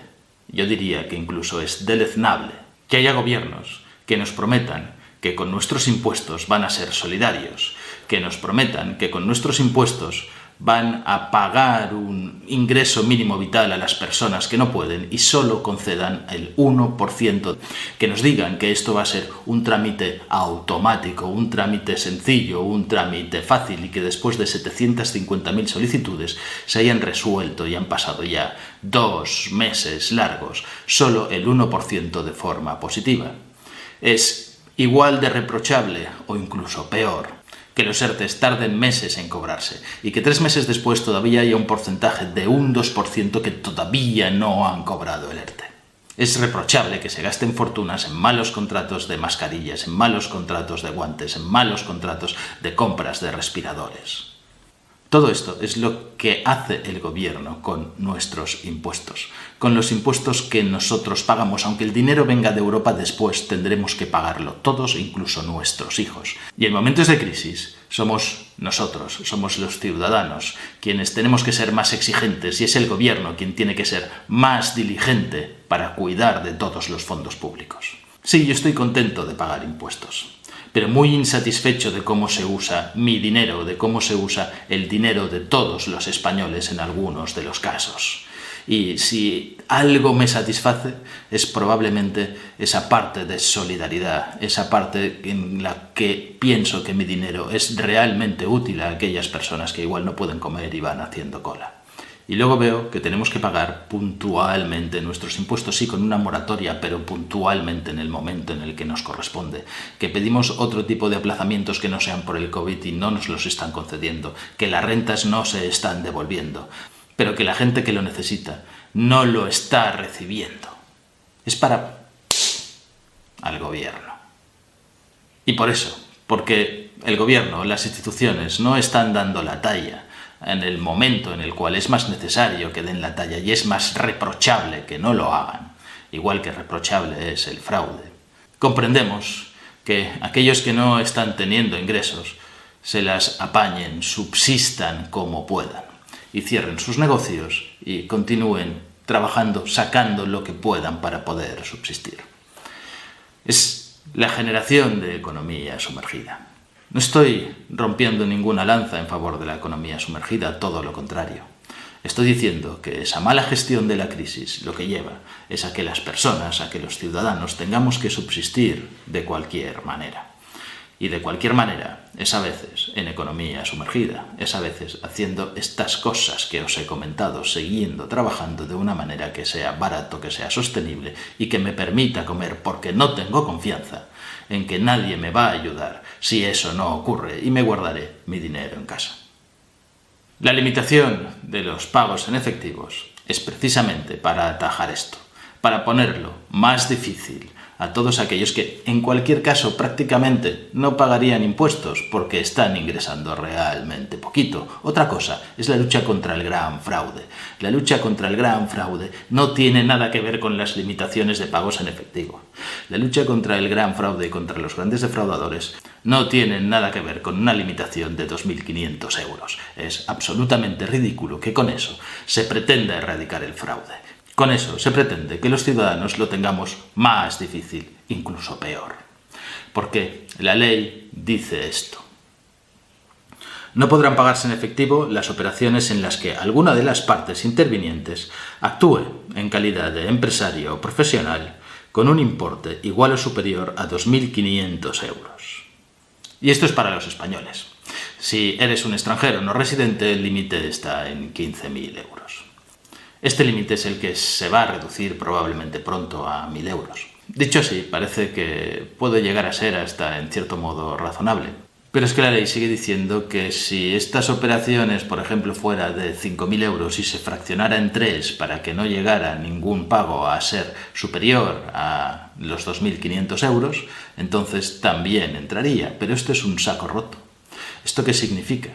yo diría que incluso es deleznable, que haya gobiernos que nos prometan que con nuestros impuestos van a ser solidarios, que nos prometan que con nuestros impuestos van a pagar un ingreso mínimo vital a las personas que no pueden y solo concedan el 1%, que nos digan que esto va a ser un trámite automático, un trámite sencillo, un trámite fácil y que después de 750.000 solicitudes se hayan resuelto y han pasado ya 2 meses largos, solo el 1% de forma positiva. Es igual de reprochable o incluso peor que los ERTEs tarden meses en cobrarse y que 3 meses después todavía haya un porcentaje de un 2% que todavía no han cobrado el ERTE. Es reprochable que se gasten fortunas en malos contratos de mascarillas, en malos contratos de guantes, en malos contratos de compras de respiradores. Todo esto es lo que hace el gobierno con nuestros impuestos, con los impuestos que nosotros pagamos. Aunque el dinero venga de Europa, después tendremos que pagarlo todos, incluso nuestros hijos. Y en momentos de crisis somos nosotros, somos los ciudadanos, quienes tenemos que ser más exigentes y es el gobierno quien tiene que ser más diligente para cuidar de todos los fondos públicos. Sí, yo estoy contento de pagar impuestos, pero muy insatisfecho de cómo se usa mi dinero, de cómo se usa el dinero de todos los españoles en algunos de los casos. Y si algo me satisface es probablemente esa parte de solidaridad, esa parte en la que pienso que mi dinero es realmente útil a aquellas personas que igual no pueden comer y van haciendo cola. Y luego veo que tenemos que pagar puntualmente nuestros impuestos, sí, con una moratoria, pero puntualmente en el momento en el que nos corresponde. Que pedimos otro tipo de aplazamientos que no sean por el COVID y no nos los están concediendo. Que las rentas no se están devolviendo. Pero que la gente que lo necesita no lo está recibiendo. Es para al gobierno. Y por eso, porque el gobierno, las instituciones no están dando la talla en el momento en el cual es más necesario que den la talla y es más reprochable que no lo hagan, igual que reprochable es el fraude. Comprendemos que aquellos que no están teniendo ingresos se las apañen, subsistan como puedan y cierren sus negocios y continúen trabajando, sacando lo que puedan para poder subsistir. Es la generación de economía sumergida. No estoy rompiendo ninguna lanza en favor de la economía sumergida, todo lo contrario. Estoy diciendo que esa mala gestión de la crisis lo que lleva es a que las personas, a que los ciudadanos tengamos que subsistir de cualquier manera. Y de cualquier manera es a veces en economía sumergida, es a veces haciendo estas cosas que os he comentado, siguiendo trabajando de una manera que sea barato, que sea sostenible y que me permita comer porque no tengo confianza en que nadie me va a ayudar si eso no ocurre y me guardaré mi dinero en casa. La limitación de los pagos en efectivos es precisamente para atajar esto, para ponerlo más difícil, a todos aquellos que, en cualquier caso, prácticamente no pagarían impuestos porque están ingresando realmente poquito. Otra cosa es la lucha contra el gran fraude. La lucha contra el gran fraude no tiene nada que ver con las limitaciones de pagos en efectivo. La lucha contra el gran fraude y contra los grandes defraudadores no tiene nada que ver con una limitación de 2.500 euros. Es absolutamente ridículo que con eso se pretenda erradicar el fraude. Con eso se pretende que los ciudadanos lo tengamos más difícil, incluso peor. Porque la ley dice esto. No podrán pagarse en efectivo las operaciones en las que alguna de las partes intervinientes actúe en calidad de empresario o profesional con un importe igual o superior a 2.500 euros. Y esto es para los españoles. Si eres un extranjero no residente, el límite está en 15.000 euros. Este límite es el que se va a reducir probablemente pronto a 1.000 euros. Dicho así, parece que puede llegar a ser hasta en cierto modo razonable. Pero es que la ley sigue diciendo que si estas operaciones, por ejemplo, fuera de 5.000 euros y se fraccionara en 3 para que no llegara ningún pago a ser superior a los 2.500 euros, entonces también entraría. Pero esto es un saco roto. ¿Esto qué significa?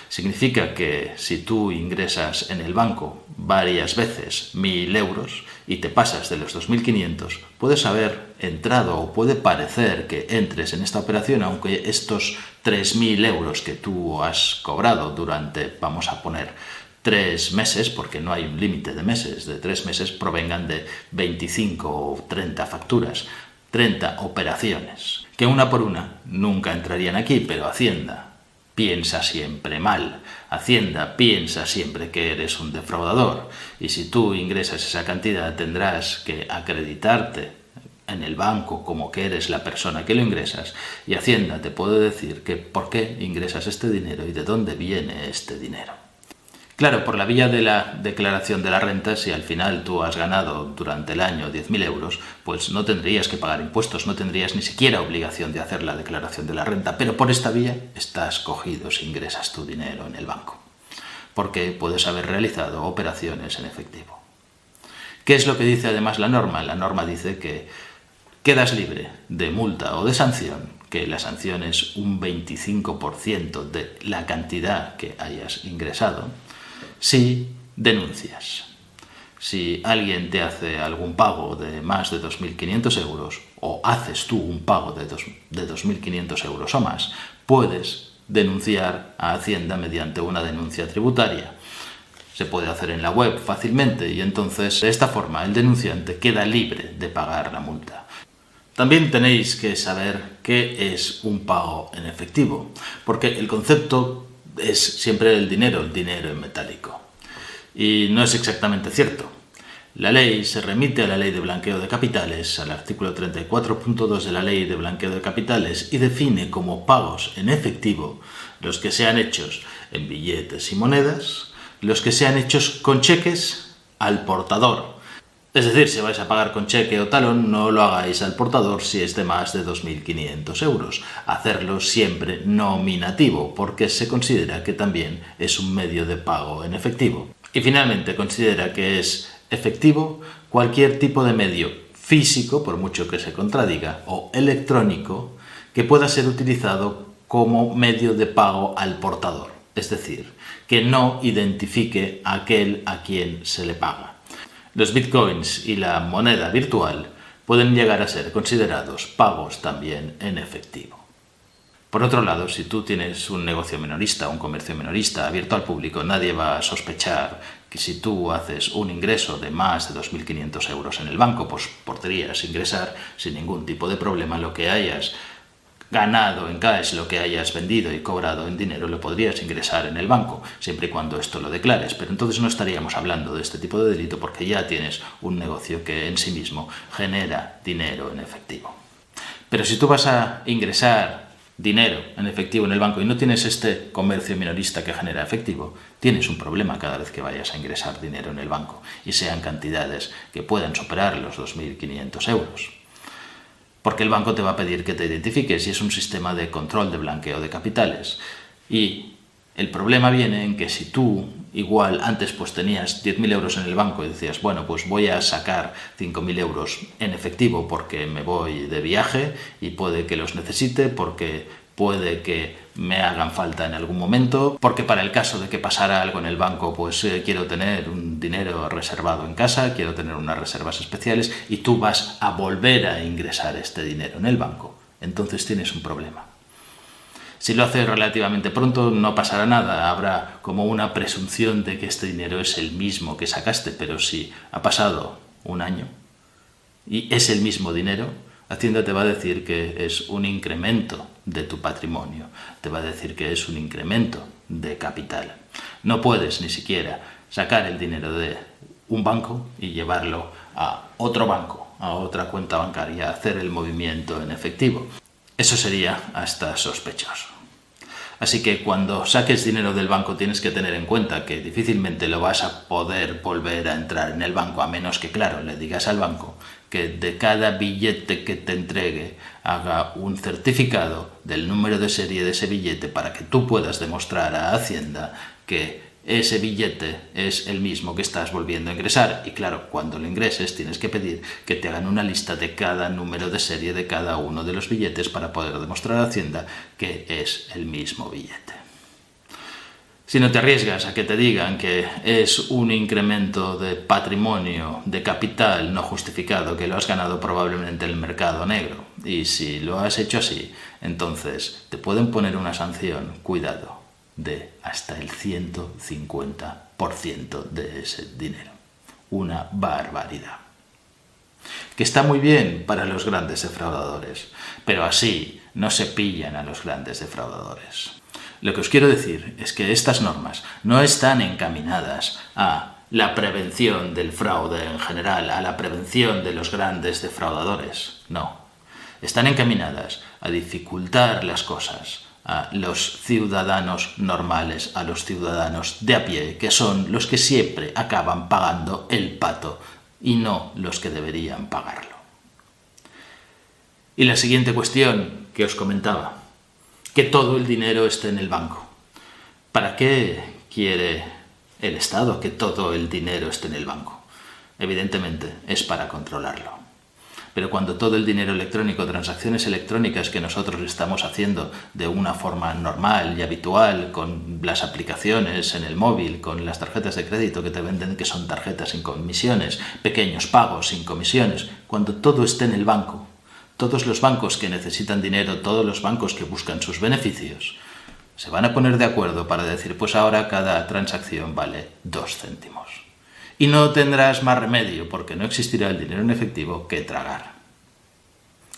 Significa que si tú ingresas en el banco varias veces 1.000 euros y te pasas de los 2.500, puedes haber entrado o puede parecer que entres en esta operación, aunque estos 3.000 euros que tú has cobrado durante, vamos a poner, 3 meses, porque no hay un límite de meses, de 3 meses, provengan de 25 o 30 facturas, 30 operaciones, que una por una nunca entrarían aquí, pero Hacienda piensa siempre mal. Hacienda piensa siempre que eres un defraudador y si tú ingresas esa cantidad tendrás que acreditarte en el banco como que eres la persona que lo ingresas y Hacienda te puede decir que por qué ingresas este dinero y de dónde viene este dinero. Claro, por la vía de la declaración de la renta, si al final tú has ganado durante el año 10.000 euros, pues no tendrías que pagar impuestos, no tendrías ni siquiera obligación de hacer la declaración de la renta, pero por esta vía estás cogido si ingresas tu dinero en el banco, porque puedes haber realizado operaciones en efectivo. ¿Qué es lo que dice además la norma? La norma dice que quedas libre de multa o de sanción, que la sanción es un 25% de la cantidad que hayas ingresado, si denuncias. Si alguien te hace algún pago de más de 2.500 euros o haces tú un pago de 2.500 euros o más, puedes denunciar a Hacienda mediante una denuncia tributaria. Se puede hacer en la web fácilmente y entonces de esta forma el denunciante queda libre de pagar la multa. También tenéis que saber qué es un pago en efectivo, porque el concepto es siempre el dinero en metálico. Y no es exactamente cierto. La ley se remite a la Ley de Blanqueo de Capitales, al artículo 34.2 de la Ley de Blanqueo de Capitales, y define como pagos en efectivo los que sean hechos en billetes y monedas, los que sean hechos con cheques al portador. Es decir, si vais a pagar con cheque o talón, no lo hagáis al portador si es de más de 2.500 euros. Hacerlo siempre nominativo, porque se considera que también es un medio de pago en efectivo. Y finalmente considera que es efectivo cualquier tipo de medio físico, por mucho que se contradiga, o electrónico, que pueda ser utilizado como medio de pago al portador. Es decir, que no identifique a aquel a quien se le paga. Los bitcoins y la moneda virtual pueden llegar a ser considerados pagos también en efectivo. Por otro lado, si tú tienes un negocio minorista, un comercio minorista abierto al público, nadie va a sospechar que si tú haces un ingreso de más de 2.500 euros en el banco, pues podrías ingresar sin ningún tipo de problema lo que hayas ganado en cash, lo que hayas vendido y cobrado en dinero, lo podrías ingresar en el banco, siempre y cuando esto lo declares. Pero entonces no estaríamos hablando de este tipo de delito porque ya tienes un negocio que en sí mismo genera dinero en efectivo. Pero si tú vas a ingresar dinero en efectivo en el banco y no tienes este comercio minorista que genera efectivo, tienes un problema cada vez que vayas a ingresar dinero en el banco y sean cantidades que puedan superar los 2.500 euros. Porque el banco te va a pedir que te identifiques y es un sistema de control de blanqueo de capitales. Y El problema viene en que si tú igual antes pues tenías 10.000 euros en el banco y decías, bueno, pues voy a sacar 5.000 euros en efectivo porque me voy de viaje y puede que los necesite, porque puede que me hagan falta en algún momento, porque para el caso de que pasara algo en el banco, pues quiero tener un dinero reservado en casa, quiero tener unas reservas especiales, y tú vas a volver a ingresar este dinero en el banco, entonces tienes un problema. Si lo haces relativamente pronto no pasará nada, habrá como una presunción de que este dinero es el mismo que sacaste, pero si ha pasado un año y es el mismo dinero, Hacienda te va a decir que es un incremento de tu patrimonio, te va a decir que es un incremento de capital. No puedes ni siquiera sacar el dinero de un banco y llevarlo a otro banco, a otra cuenta bancaria, hacer el movimiento en efectivo. Eso sería hasta sospechoso. Así que cuando saques dinero del banco tienes que tener en cuenta que difícilmente lo vas a poder volver a entrar en el banco, a menos que, claro, le digas al banco que de cada billete que te entregue haga un certificado del número de serie de ese billete para que tú puedas demostrar a Hacienda que ese billete es el mismo que estás volviendo a ingresar. Y claro, cuando lo ingreses tienes que pedir que te hagan una lista de cada número de serie de cada uno de los billetes para poder demostrar a Hacienda que es el mismo billete. Si no te arriesgas a que te digan que es un incremento de patrimonio, de capital no justificado, que lo has ganado probablemente en el mercado negro, y si lo has hecho así, entonces te pueden poner una sanción, cuidado, de hasta el 150% de ese dinero. Una barbaridad. Que está muy bien para los grandes defraudadores, pero así no se pillan a los grandes defraudadores. Lo que os quiero decir es que estas normas no están encaminadas a la prevención del fraude en general, a la prevención de los grandes defraudadores. No. Están encaminadas a dificultar las cosas a los ciudadanos normales, a los ciudadanos de a pie, que son los que siempre acaban pagando el pato y no los que deberían pagarlo. Y la siguiente cuestión que os comentaba, que todo el dinero esté en el banco. ¿Para qué quiere el Estado que todo el dinero esté en el banco? Evidentemente es para controlarlo. Pero cuando todo el dinero electrónico, transacciones electrónicas que nosotros estamos haciendo de una forma normal y habitual, con las aplicaciones en el móvil, con las tarjetas de crédito que te venden que son tarjetas sin comisiones, pequeños pagos sin comisiones, cuando todo esté en el banco, todos los bancos que necesitan dinero, todos los bancos que buscan sus beneficios, se van a poner de acuerdo para decir, pues ahora cada transacción vale 2 céntimos. Y no tendrás más remedio, porque no existirá el dinero en efectivo, que tragar.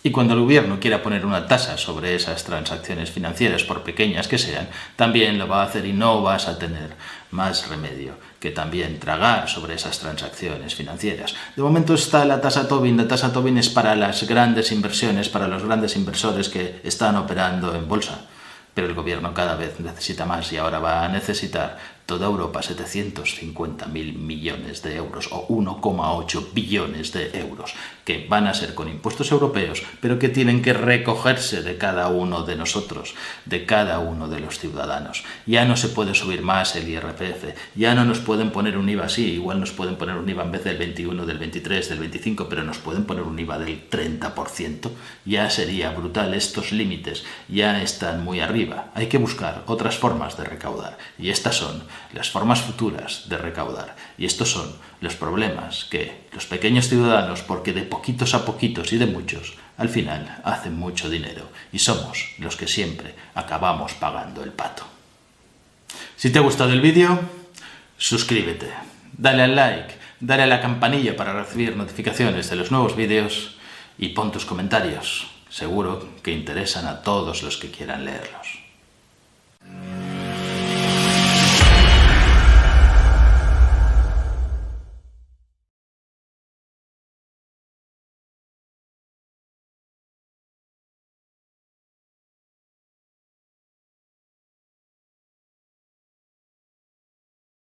Y cuando el gobierno quiera poner una tasa sobre esas transacciones financieras, por pequeñas que sean, también lo va a hacer y no vas a tener más remedio que también tragar sobre esas transacciones financieras. De momento está la tasa Tobin. La tasa Tobin es para las grandes inversiones, para los grandes inversores que están operando en bolsa. Pero el gobierno cada vez necesita más y ahora va a necesitar toda Europa 750.000 millones de euros o 1,8 billones de euros que van a ser con impuestos europeos, pero que tienen que recogerse de cada uno de nosotros, de cada uno de los ciudadanos. Ya no se puede subir más el IRPF, ya no nos pueden poner un IVA así, igual nos pueden poner un IVA en vez del 21, del 23, del 25, pero nos pueden poner un IVA del 30%. Ya sería brutal, estos límites ya están muy arriba. Hay que buscar otras formas de recaudar y estas son las formas futuras de recaudar. Y estos son los problemas que los pequeños ciudadanos, porque de poquitos a poquitos y de muchos, al final hacen mucho dinero y somos los que siempre acabamos pagando el pato. Si te ha gustado el vídeo, suscríbete, dale al like, dale a la campanilla para recibir notificaciones de los nuevos vídeos y pon tus comentarios. Seguro que interesan a todos los que quieran leerlos.